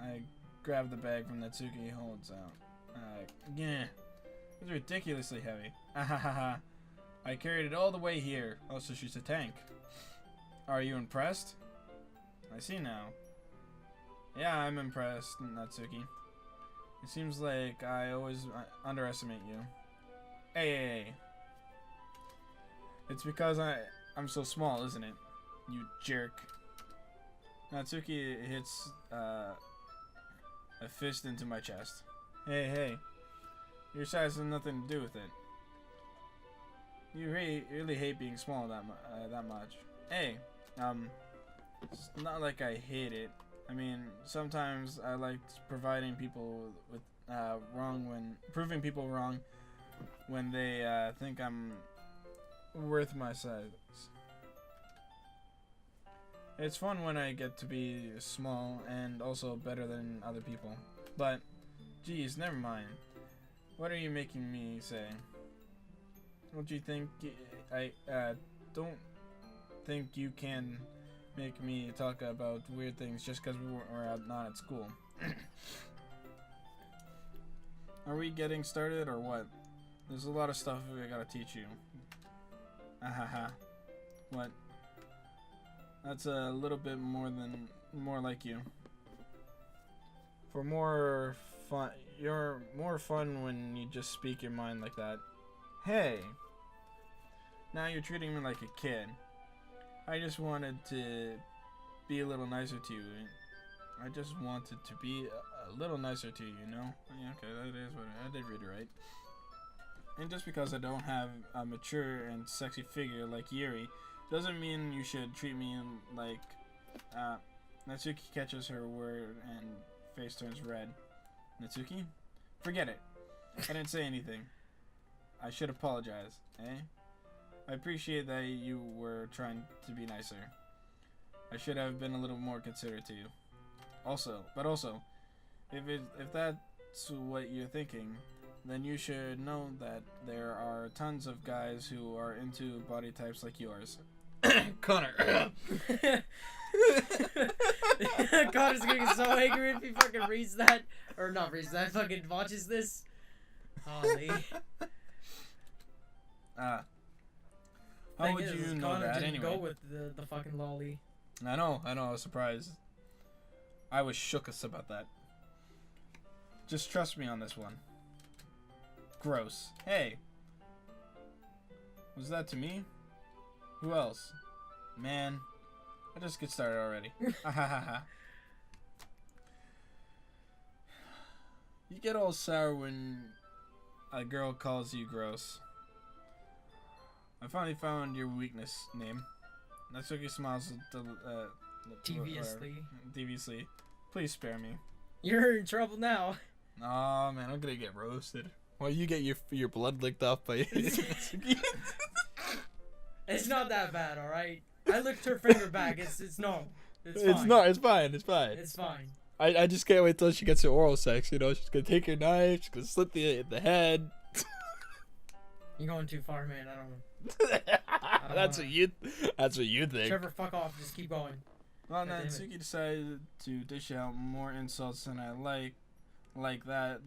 I grabbed the bag from Natsuki holds out. Yeah. It's ridiculously heavy. Ahahaha. I carried it all the way here. Oh, so she's a tank. Are you impressed? I see now. Yeah, I'm impressed, Natsuki. It seems like I always underestimate you. Hey. It's because I'm so small, isn't it? You jerk. Natsuki hits a fist into my chest. Hey. Your size has nothing to do with it. You really hate being small that much. Hey, it's not like I hate it. I mean, sometimes I like proving people wrong when they think I'm worth my size. It's fun when I get to be small and also better than other people. But, geez, never mind. What are you making me say? Don't you think I don't think you can make me talk about weird things just because we're not at school? Are we getting started or what? There's a lot of stuff I gotta teach you. Ahaha. What? That's a little bit more like you. For more fun, you're more fun when you just speak your mind like that. Hey! Now you're treating me like a kid. I just wanted to be a little nicer to you. I just wanted to be a little nicer to you, you know? Yeah, okay, that is what I did read it right. And just because I don't have a mature and sexy figure like Yuri, doesn't mean you should treat me like... Natsuki catches her word and face turns red. Natsuki? Forget it. I didn't say anything. I should apologize, eh? I appreciate that you were trying to be nicer. I should have been a little more considerate to you. Also, if that's what you're thinking, then you should know that there are tons of guys who are into body types like yours. Connor. Connor's gonna get so angry if he fucking reads that. Or not reads that, fucking watches this. Holy. How would you know Connor that didn't anyway? go with the fucking lolly. I know, I was surprised. I was shooketh about that. Just trust me on this one. Gross. Hey. Was that to me? Who else? Man. I just get started already. You get all sour when a girl calls you gross. I finally found your weakness, name. Natsuki smiles Deviously. Deviously. Please spare me. You're in trouble now. Oh man, I'm gonna get roasted. Well, you get your blood licked off by. It's not that bad, all right. I licked her finger back. It's normal. It's fine. It's not. It's fine. It's fine. It's fine. I just can't wait till she gets her oral sex. You know, she's gonna take her knife. She's gonna slit the head. You're going too far, man. I don't know. That's what you think. Trevor, fuck off. Just keep going. Well, Natsuki decided to dish out more insults than I like that.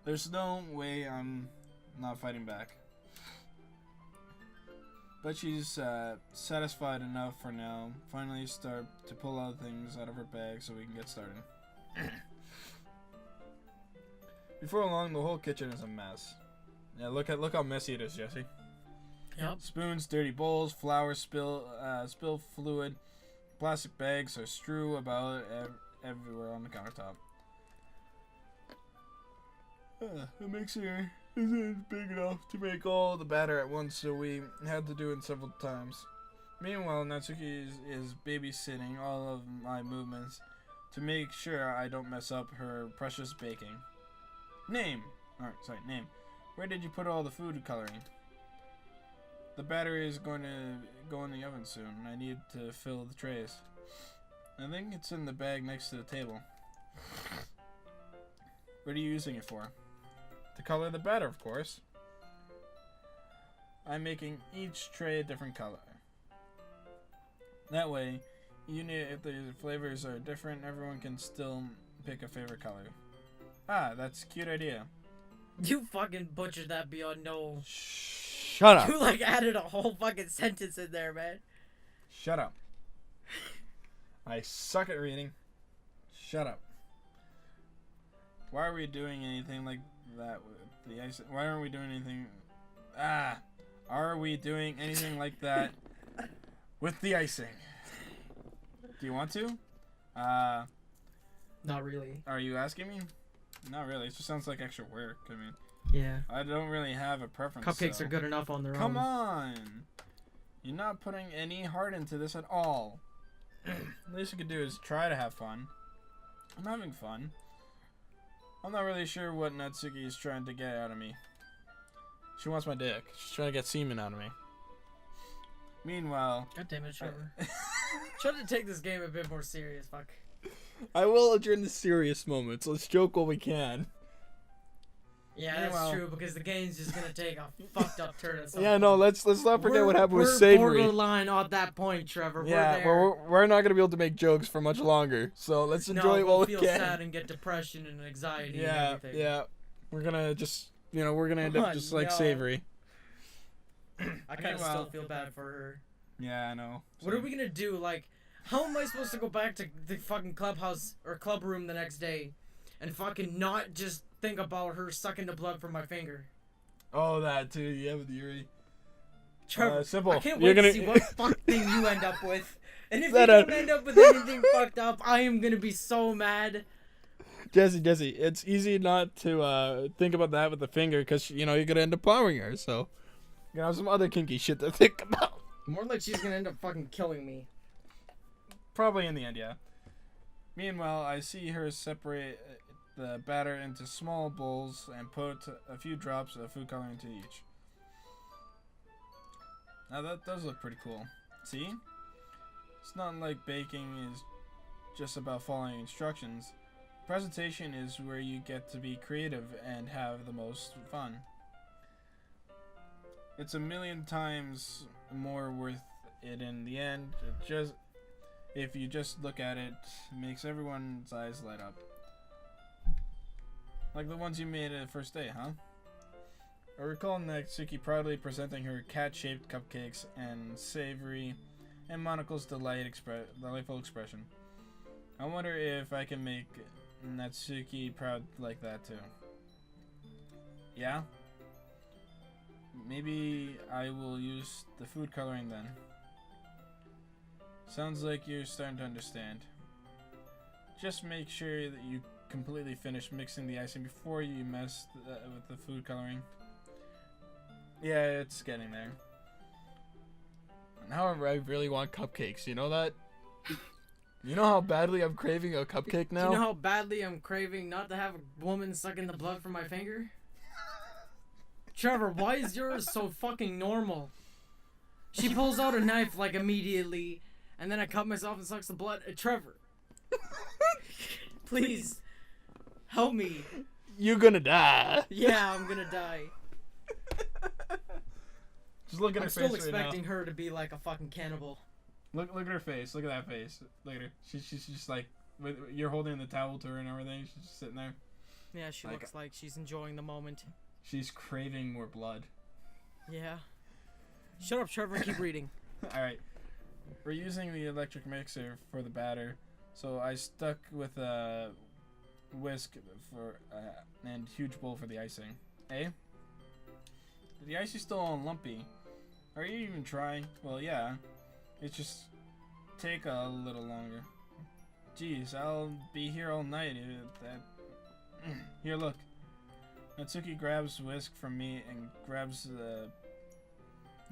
There's no way I'm not fighting back. But she's satisfied enough for now. Finally start to pull out things out of her bag so we can get started. Before long, the whole kitchen is a mess. Yeah, look how messy it is, Jesse. Yep. Spoons, dirty bowls, flour spill fluid, plastic bags are strewn about everywhere on the countertop. The mixer isn't big enough to make all the batter at once, so we had to do it several times. Meanwhile, Natsuki is babysitting all of my movements to make sure I don't mess up her precious baking. Name. Where did you put all the food coloring? The batter is going to go in the oven soon. I need to fill the trays. I think it's in the bag next to the table. What are you using it for? To color the batter, of course. I'm making each tray a different color. That way, even if the flavors are different, everyone can still pick a favorite color. Ah, that's a cute idea. You fucking butchered that beyond no. Shut up. You like added a whole fucking sentence in there, man. Shut up. I suck at reading. Shut up. Why are we doing anything like that with the ice? Why aren't we doing anything? Are we doing anything like that with the icing? Do you want to? Not really. Are you asking me? Not really. It just sounds like extra work. I mean, yeah. I don't really have a preference. Cupcakes are good enough on their own. Come on. You're not putting any heart into this at all. The least you could do is try to have fun. I'm having fun. I'm not really sure what Natsuki is trying to get out of me. She wants my dick. She's trying to get semen out of me. Meanwhile... God damn it, Trevor. Try to take this game a bit more serious, fuck. I will during the serious moments. Let's joke while we can. Yeah, that's true, because the game's just gonna take a fucked up turn at some Yeah, point. no, let's not forget what happened with Savory. We're borderline at that point, Trevor. Yeah, we're not gonna be able to make jokes for much longer, so let's enjoy it while we can. We'll feel sad and get depression and anxiety and everything. Yeah, we're gonna just, we're gonna end up just like Savory. I kind of still feel bad for her. Yeah, I know. What are we gonna do? Like, how am I supposed to go back to the fucking clubhouse or club room the next day and fucking not just think about her sucking the blood from my finger? Oh, that too. Yeah, with Yuri. Trevor, simple. I can't wait to see what fuck thing you end up with. And if you don't end up with anything fucked up, I am gonna be so mad. Jesse, it's easy not to think about that with the finger because, you're gonna end up plowing her, so you're gonna have some other kinky shit to think about. More like she's gonna end up fucking killing me. Probably in the end, yeah. Meanwhile, I see her separate the batter into small bowls and put a few drops of food coloring into each. Now that does look pretty cool. See? It's not like baking is just about following instructions. Presentation is where you get to be creative and have the most fun. It's a million times more worth it in the end. If you just look at it, makes everyone's eyes light up. Like the ones you made at the first day, huh? I recall Natsuki proudly presenting her cat-shaped cupcakes and Savory and Monocle's delightful expression. I wonder if I can make Natsuki proud like that too. Yeah? Maybe I will use the food coloring then. Sounds like you're starting to understand. Just make sure that you completely finish mixing the icing before you mess with the food coloring. Yeah, it's getting there. However, I really want cupcakes, you know that? You know how badly I'm craving a cupcake now? Do you know how badly I'm craving not to have a woman sucking the blood from my finger? Trevor, why is yours so fucking normal? She pulls out a knife like immediately, and then I cut myself and sucks the blood. Trevor, please help me. You're gonna die. Yeah, I'm gonna die. Just look at I'm her still face right now. expecting her to be like a fucking cannibal. Look at her face. Look at that face. Look at her. She's just like, you're holding the towel to her and everything. She's just sitting there. Yeah, she looks like she's enjoying the moment. She's craving more blood. Yeah. Shut up, Trevor, and keep reading. Alright. We're using the electric mixer for the batter. So I stuck with a whisk for and huge bowl for the icing. Eh? The ice is still all lumpy. Are you even trying? Well, yeah. It's just take a little longer. Jeez, I'll be here all night. Here, look. Natsuki grabs whisk from me and grabs the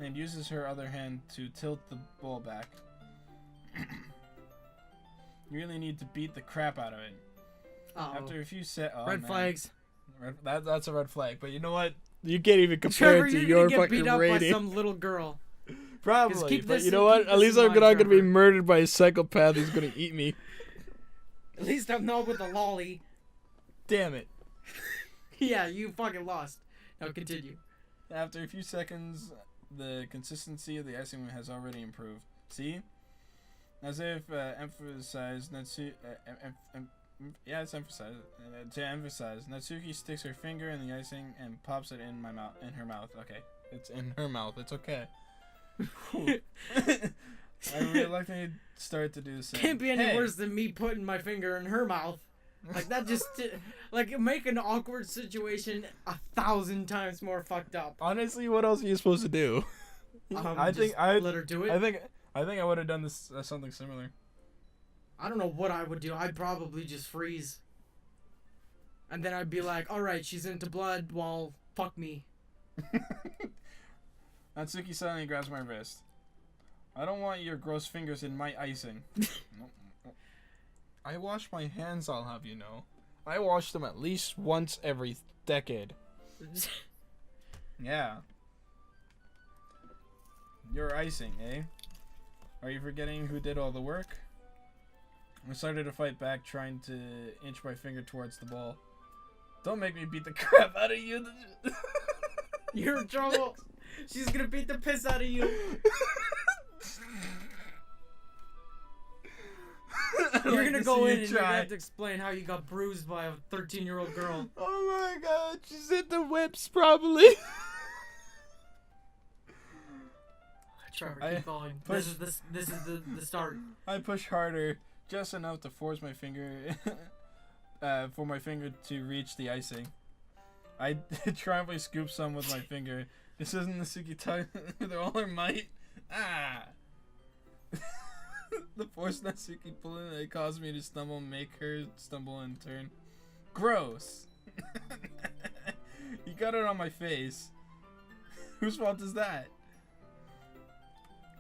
and uses her other hand to tilt the bowl back. You really need to beat the crap out of it. Uh-oh. After a few red flags. That's a red flag. But you know what? You can't even compare Trevor, it to you're your gonna get fucking beat up rating. by some little girl. Probably. keep But this you in- know what? keep At this least in I'm mind, not gonna be Trevor. murdered by a psychopath who's gonna eat me. At least I'm not with the lolly. Damn it. Yeah, you fucking lost. Now continue. After a few seconds, the consistency of the icing has already improved. See? As if emphasized, yeah, it's emphasized. To emphasize, Natsuki sticks her finger in the icing and pops it in her mouth. Okay, it's in her mouth. It's okay. I reluctantly start to do the same. Can't be any worse than me putting my finger in her mouth. Like that just like make an awkward situation 1,000 times more fucked up. Honestly, what else are you supposed to do? I think I let her do it. I think I would have done this something similar. I don't know what I would do. I'd probably just freeze. And then I'd be like, alright, she's into blood, well, fuck me. Natsuki suddenly grabs my wrist. I don't want your gross fingers in my icing. No. I wash my hands, I'll have you know. I wash them at least once every decade. Yeah. Your icing, eh? Are you forgetting who did all the work? I started to fight back, trying to inch my finger towards the ball. Don't make me beat the crap out of you. You're in trouble. She's gonna beat the piss out of you. You're gonna go in and you're gonna have to explain how you got bruised by a 13-year-old girl. Oh my god, she's in the whips probably. Trevor, keep going. This is the start. I push harder, just enough to force my finger, for my finger to reach the icing. I triumphantly scoop some with my finger. This isn't the Suki tug with all her might. Ah! The force Natsuki pulling it caused me to stumble, make her stumble in turn. Gross! You got it on my face. Whose fault is that?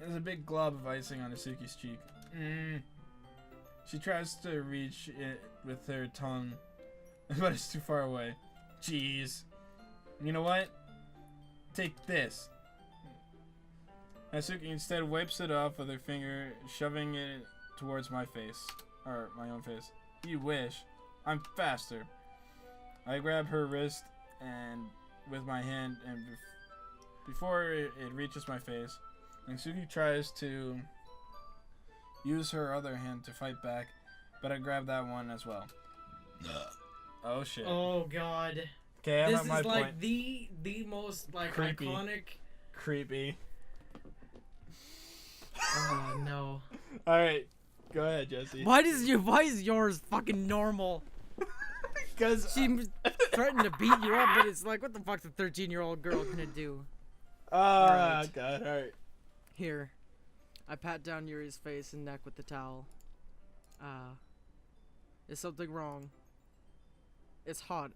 There's a big glob of icing on Natsuki's cheek. She tries to reach it with her tongue, but it's too far away. Jeez. You know what? Take this. Natsuki instead wipes it off with her finger, shoving it towards my face. Or my own face. You wish. I'm faster. I grab her wrist and with my hand, and before it reaches my face, Natsuki tries to use her other hand to fight back, but I grab that one as well. Oh shit. Oh god. Okay, I'm this at my is like point. the most like Creepy. iconic. Creepy. Oh no. Alright, go ahead, Jesse. Why is yours fucking normal? Because She threatened to beat you up, but it's like, what the fuck's a 13-year-old girl gonna do? Alright. God, alright. Here, I pat down Yuri's face and neck with the towel. Is something wrong? It's hot.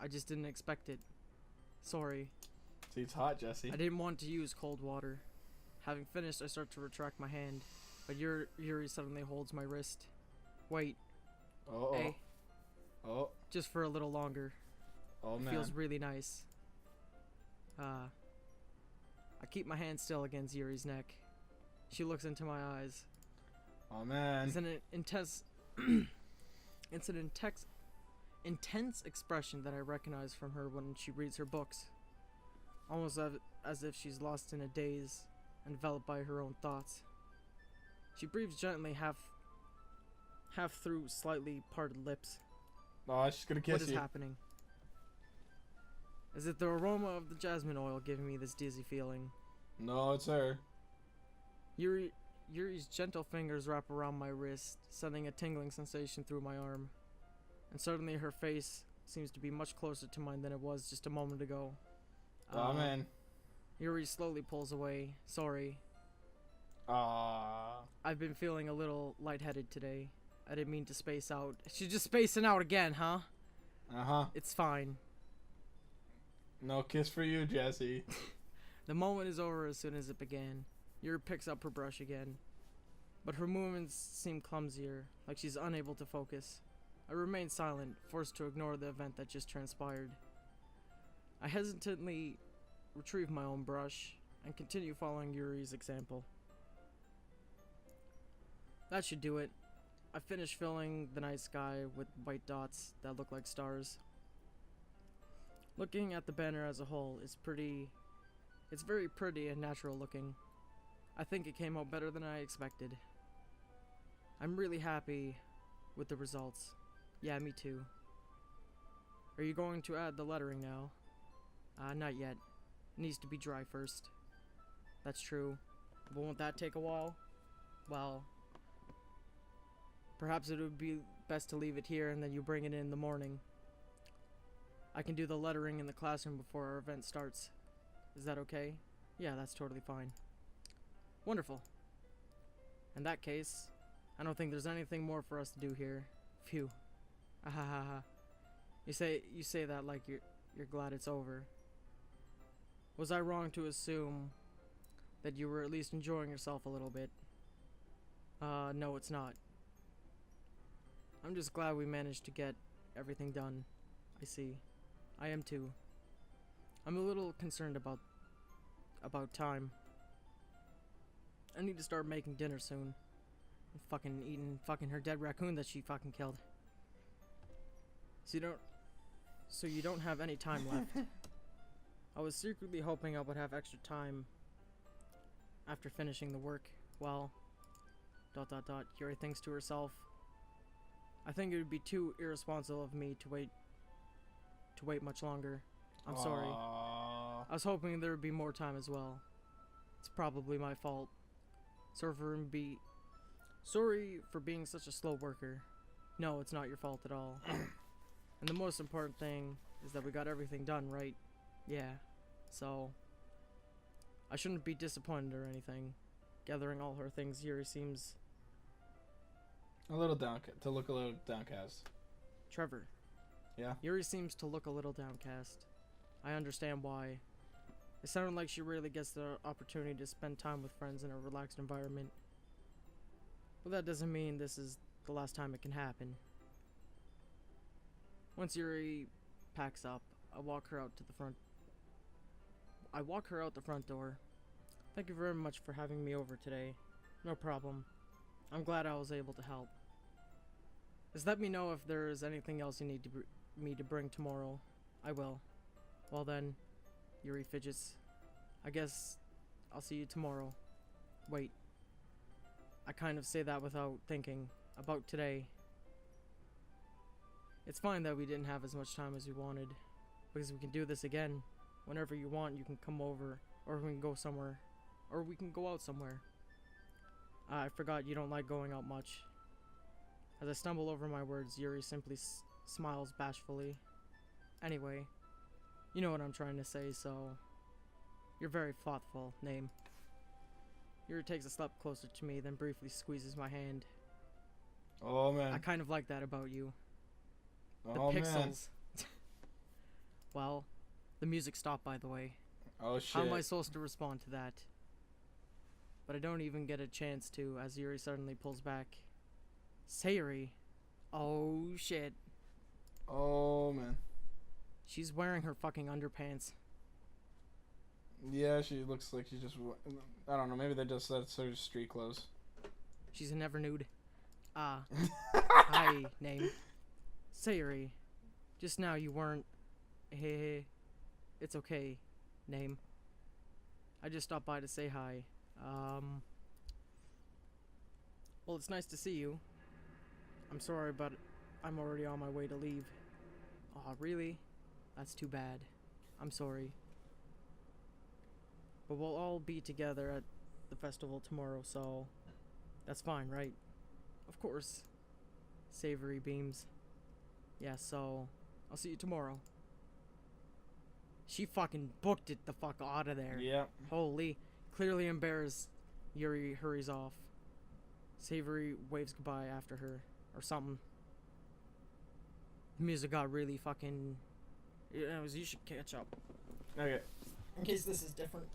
I just didn't expect it. Sorry. See, it's hot, Jesse. I didn't want to use cold water. Having finished, I start to retract my hand. But Yuri suddenly holds my wrist. Wait, Oh. hey, Oh. just for a little longer. Oh, It man. feels really nice. I keep my hand still against Yuri's neck. She looks into my eyes. Oh, man. It's an intense, it's an intense expression that I recognize from her when she reads her books. Almost as if she's lost in a daze, enveloped by her own thoughts. She breathes gently, half through slightly parted lips. Oh, she's gonna kiss What is you. happening? Is it the aroma of the jasmine oil giving me this dizzy feeling? No, it's her. Yuri's gentle fingers wrap around my wrist, sending a tingling sensation through my arm. And suddenly her face seems to be much closer to mine than it was just a moment ago. Oh, man. Yuri slowly pulls away. Sorry. I've been feeling a little lightheaded today. I didn't mean to space out. She's just spacing out again, huh? Uh-huh. It's fine. No kiss for you, Jesse. The moment is over as soon as it began. Yuri picks up her brush again. But her movements seem clumsier, like she's unable to focus. I remain silent, forced to ignore the event that just transpired. I hesitantly retrieve my own brush and continue following Yuri's example. That should do it. I finished filling the night sky with white dots that look like stars. Looking at the banner as a whole, it's very pretty and natural looking. I think it came out better than I expected. I'm really happy with the results. Yeah, me too. Are you going to add the lettering now? Not yet. It needs to be dry first. That's true. But won't that take a while? Well, perhaps it would be best to leave it here and then you bring it in the morning. I can do the lettering in the classroom before our event starts. Is that okay? Yeah, that's totally fine. Wonderful. In that case, I don't think there's anything more for us to do here. Phew. Ahahaha. You say that like you're glad it's over. Was I wrong to assume that you were at least enjoying yourself a little bit? No, it's not. I'm just glad we managed to get everything done. I see. I am too. I'm a little concerned about time. I need to start making dinner soon. And fucking eating fucking her dead raccoon that she fucking killed. So you don't have any time left. I was secretly hoping I would have extra time after finishing the work. Well, ... Yuri thinks to herself. I think it would be too irresponsible of me to wait much longer. I'm sorry. I was hoping there would be more time as well. It's probably my fault. Sorry for being such a slow worker. No, it's not your fault at all. And the most important thing is that we got everything done, right? Yeah. So I shouldn't be disappointed or anything. Gathering all her things, Yuri seems To look a little downcast. Trevor. Yeah? Yuri seems to look a little downcast. I understand why. It sounded like she really gets the opportunity to spend time with friends in a relaxed environment. But that doesn't mean this is the last time it can happen. Once Yuri packs up, I walk her out the front door. Thank you very much for having me over today. No problem. I'm glad I was able to help. Just let me know if there is anything else you need me to bring tomorrow. I will. Well then, Yuri fidgets. I guess I'll see you tomorrow. Wait. I kind of say that without thinking. About today. It's fine that we didn't have as much time as we wanted. Because we can do this again. Whenever you want, you can come over. Or we can go somewhere. Or we can go out somewhere. I forgot you don't like going out much. As I stumble over my words, Yuri simply smiles bashfully. Anyway, you know what I'm trying to say, so... You're very thoughtful, name. Yuri takes a step closer to me, then briefly squeezes my hand. Oh, man. I kind of like that about you. The Oh, man. pixels. Well, the music stopped, by the way. Oh, shit. How am I supposed to respond to that? but I don't even get a chance to as Yuri suddenly pulls back. Sayuri. Oh shit. Oh, man. She's wearing her fucking underpants. Yeah, she looks like she's just... I don't know, maybe they just said sort of street clothes. She's never nude. Hi, name. Sayuri. Just now you weren't... Hey, it's okay, name. I just stopped by to say hi. Well, it's nice to see you. I'm sorry, but I'm already on my way to leave. Aw, really? That's too bad. I'm sorry. But we'll all be together at the festival tomorrow, so... That's fine, right? Of course. Savory beams. Yeah, so... I'll see you tomorrow. She fucking booked it the fuck out of there. Yep. Holy. Clearly embarrassed, Yuri hurries off. Savory waves goodbye after her. Or something. The music got really fucking... You should catch up. Okay. In case this is different.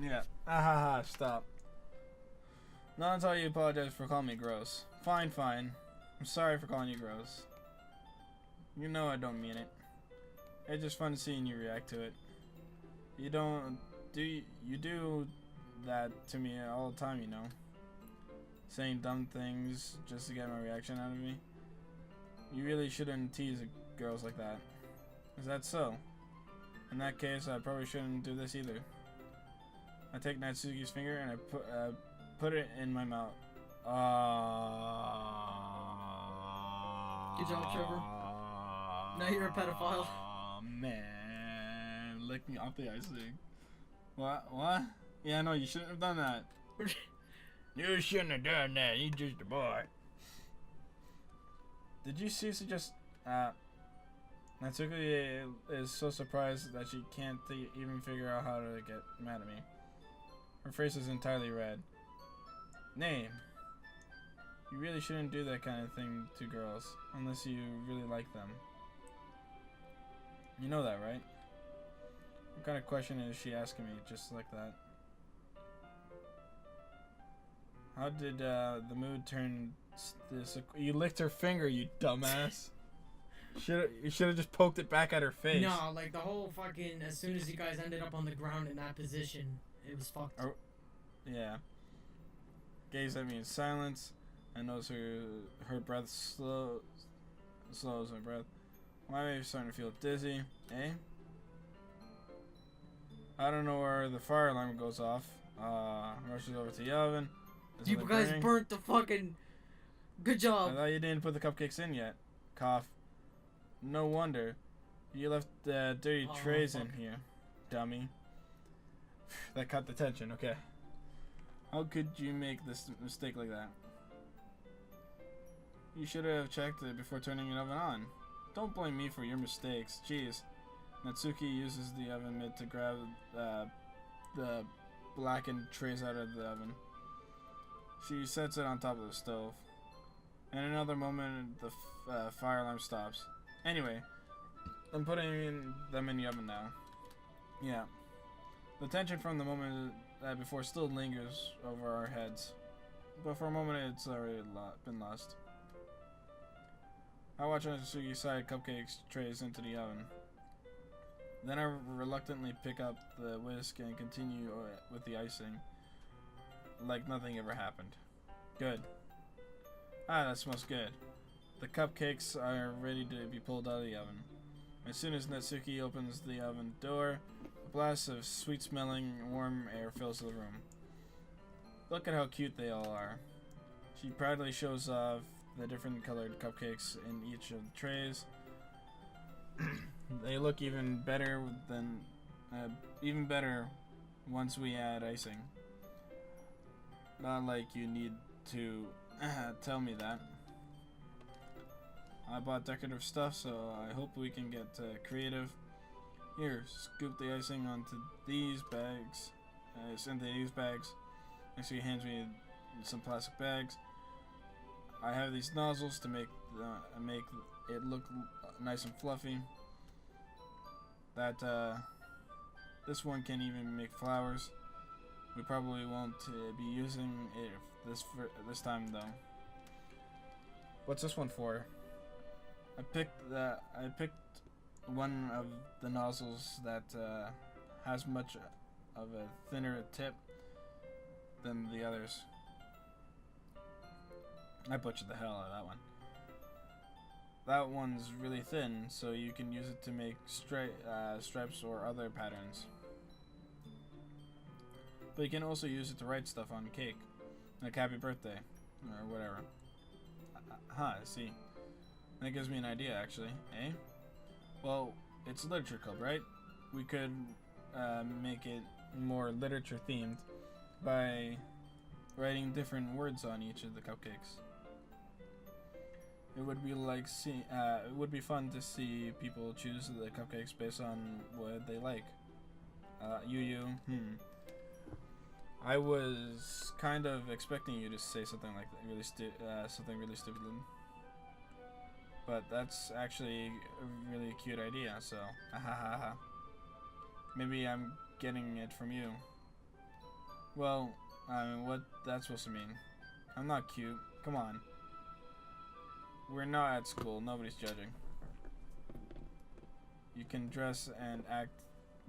Yeah. Stop. Not until you apologize for calling me gross. Fine. I'm sorry for calling you gross. You know I don't mean it. It's just fun seeing you react to it. You do that to me all the time, you know. Saying dumb things just to get my reaction out of me. You really shouldn't tease girls like that. Is that so? In that case, I probably shouldn't do this either. I take Natsuki's finger and I put it in my mouth. Good job, Trevor. Now you're a pedophile. Oh man, lick me off the icing. What? Yeah, no, you shouldn't have done that. You shouldn't have done that. You're just a boy. Did you seriously just? Natsuki is so surprised that she can't even figure out how to get mad at me. Her face is entirely red. Name. You really shouldn't do that kind of thing to girls, unless you really like them. You know that, right? What kind of question is she asking me, just like that? How did the mood turn this? You licked her finger, you dumbass. You should have just poked it back at her face. No, like the whole fucking... As soon as you guys ended up on the ground in that position, it was fucked. Yeah. Gaze at me in silence. I notice her breath slows my breath. Why am I starting to feel dizzy? Eh? I don't know where the fire alarm goes off. Rushes over to the oven. You guys burnt the fucking... Good job. I thought you didn't put the cupcakes in yet. Cough. No wonder. You left the dirty trays in here, dummy. That caught the tension, okay. How could you make this mistake like that? You should have checked it before turning the oven on. Don't blame me for your mistakes. Jeez. Natsuki uses the oven mitt to grab the blackened trays out of the oven. She sets it on top of the stove. In another moment, the fire alarm stops. Anyway, I'm putting them in the oven now. Yeah. The tension from the moment before still lingers over our heads. But for a moment, it's already been lost. I watch Natsuki side cupcakes trays into the oven. Then I reluctantly pick up the whisk and continue with the icing. Like nothing ever happened. Good. That smells good. The cupcakes are ready to be pulled out of the oven. As soon as Natsuki opens the oven door, a blast of sweet-smelling, warm air fills the room. Look at how cute they all are. She proudly shows off the different colored cupcakes in each of the trays. They look even better once we add icing. Not like you need to tell me that. I bought decorative stuff, so I hope we can get creative. Here, scoop the icing onto these bags. Into these bags. Next, he hands me some plastic bags. I have these nozzles to make it look nice and fluffy. This one can even make flowers. We probably won't be using it this time though. What's this one for? I picked one of the nozzles that has much of a thinner tip than the others. I butchered the hell out of that one. That one's really thin, so you can use it to make stripes or other patterns. But you can also use it to write stuff on cake, like happy birthday, or whatever. I see. That gives me an idea, actually, eh? Well, it's a literature club, right? We could make it more literature themed by writing different words on each of the cupcakes. It would be like it would be fun to see people choose the cupcakes based on what they like. I was kind of expecting you to say something like that, something really stupid. But that's actually a really cute idea, so maybe I'm getting it from you. Well, I mean, what that's supposed to mean? I'm not cute. Come on. We're not at school. Nobody's judging. You can dress and act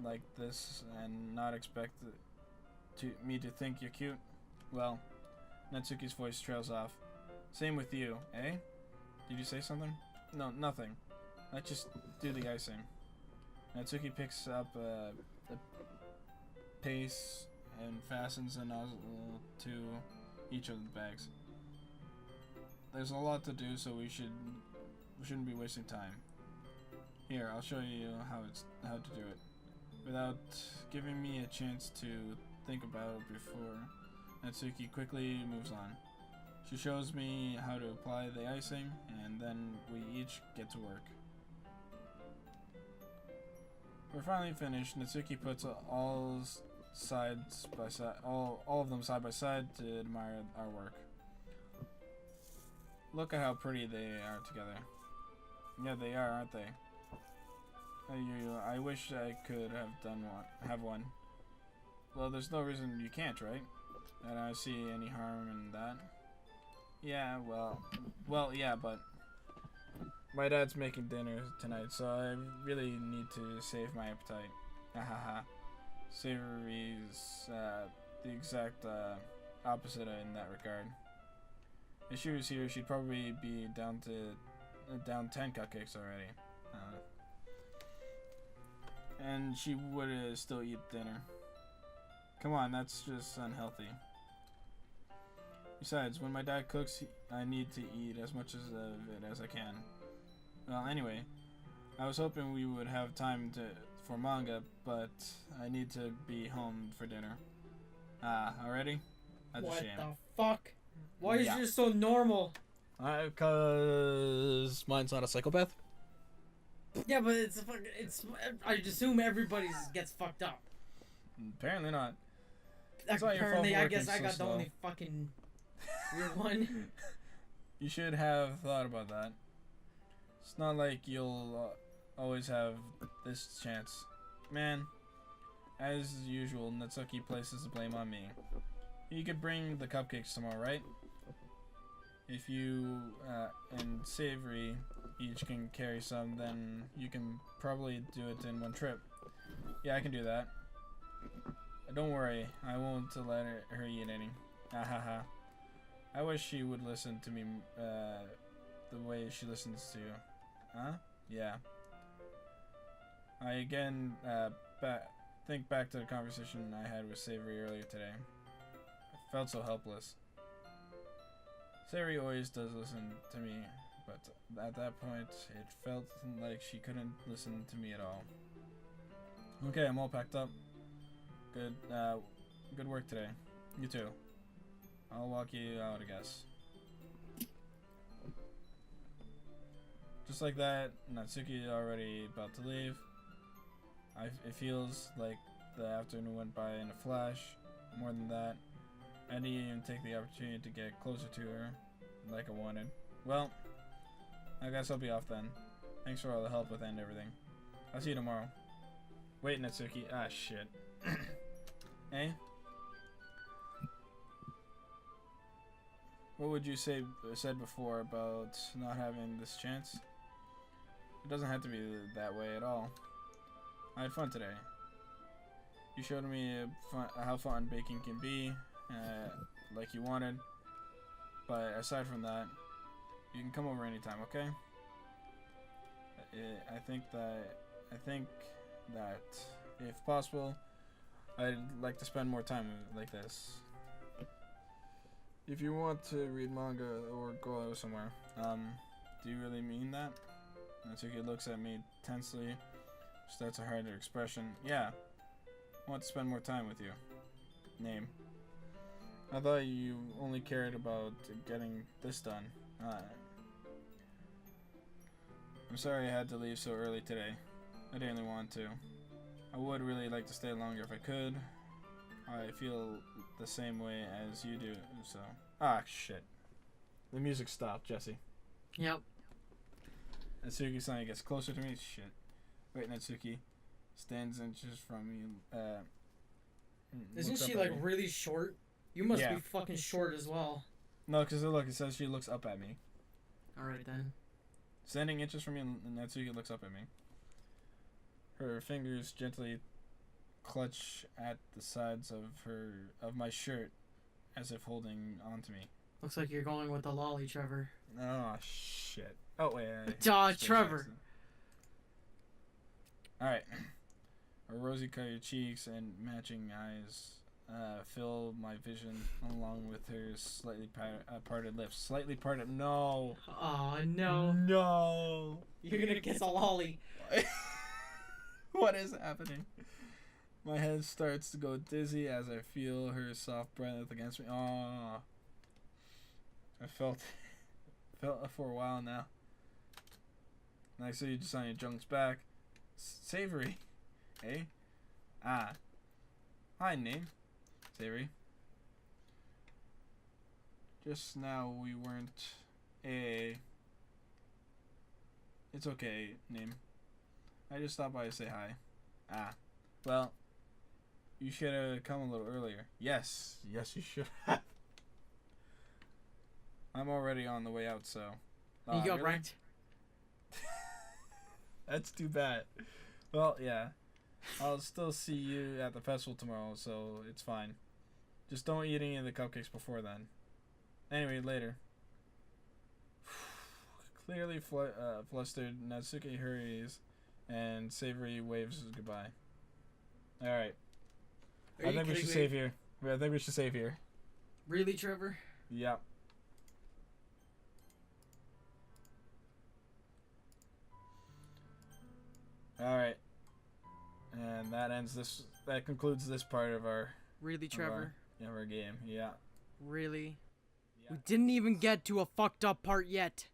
like this and not expect me to think you're cute? Well, Natsuki's voice trails off. Same with you, eh? Did you say something? No, nothing. Let's just do the icing. Natsuki picks up the paste and fastens a nozzle to each of the bags. There's a lot to do, so we shouldn't be wasting time. Here, I'll show you how to do it, without giving me a chance to think about it before. Natsuki quickly moves on. She shows me how to apply the icing, and then we each get to work. We're finally finished. Natsuki puts all sides by side, all of them side by side to admire our work. Look at how pretty they are together. Yeah, they are, aren't they? I wish I could have one. Well, there's no reason you can't, right? I don't see any harm in that. Yeah, well, yeah, but my dad's making dinner tonight, so I really need to save my appetite. Hahaha. Savory's the exact opposite in that regard. If she was here, she'd probably be down 10 cupcakes already. And she would still eat dinner. Come on, that's just unhealthy. Besides, when my dad cooks, I need to eat as much of it as I can. Well, anyway, I was hoping we would have time for manga, but I need to be home for dinner. Already? That's a shame. What the fuck? Why is yours so normal? Cause mine's not a psychopath. Yeah, but it's I assume everybody's gets fucked up. Apparently not. Apparently, I guess I got the only fucking weird one. You should have thought about that. It's not like you'll always have this chance. Man, as usual, Natsuki places the blame on me. You could bring the cupcakes tomorrow, right? If you and Savory each can carry some, then you can probably do it in one trip. Yeah, I can do that. Don't worry, I won't let her eat any. Ahaha. I wish she would listen to me the way she listens to you. Huh? Yeah. I again think back to the conversation I had with Savory earlier today. I felt so helpless. Savory always does listen to me, but at that point, it felt like she couldn't listen to me at all. Okay, I'm all packed up. Good work today. You too. I'll walk you out, I guess. Just like that, Natsuki already about to leave. It feels like the afternoon went by in a flash. More than that, I didn't even take the opportunity to get closer to her like I wanted. Well, I guess I'll be off then. Thanks for all the help with and everything. I'll see you tomorrow. Wait, Natsuki. Ah, shit. Hey? What would you say said before about not having this chance? It doesn't have to be that way at all. I had fun today. You showed me how fun baking can be, like you wanted. But aside from that, you can come over anytime, okay? I think that if possible, I'd like to spend more time like this. If you want to read manga or go somewhere, do you really mean that? Natsuki looks at me tensely. That's a harder expression. Yeah, I want to spend more time with you. Name. I thought you only cared about getting this done. I'm sorry I had to leave so early today. I didn't want to. I would really like to stay longer if I could. I feel the same way as you do, so... Ah, shit. The music stopped, Jesse. Yep. Natsuki-san gets closer to me. Shit. Wait, Natsuki stands inches from me. Isn't she, like, really short? You must be fucking short as well. No, because look, it says she looks up at me. Alright, then. Standing inches from me, Natsuki looks up at me. Her fingers gently clutch at the sides of my shirt, as if holding onto me. Looks like you're going with the lolly, Trevor. Oh shit! Oh wait. Trevor. All right. Her rosy-colored cheeks and matching eyes fill my vision, along with her slightly parted lips. Slightly parted. No. Oh no. No. You're gonna kiss a lolly. What is happening? My head starts to go dizzy as I feel her soft breath against me. Oh, I felt it for a while now. Like, so you just on your junk's back. Savory, eh? Ah, hi, name. Savory. Just now we weren't. It's okay, name. I just stopped by to say hi. Ah, well. You should have come a little earlier. Yes, you should have. I'm already on the way out, so. You got really? ranked. That's too bad. Well, yeah. I'll still see you at the festival tomorrow, so it's fine. Just don't eat any of the cupcakes before then. Anyway, later. Clearly flustered, Natsuki hurries, and Savory waves goodbye. Alright. I think we should save here. I think we should save here. Really, Trevor? Yep. Alright. And that ends this. That concludes this part of our. Really, Trevor? Of our game. Yeah. Really? Yeah. We didn't even get to a fucked up part yet.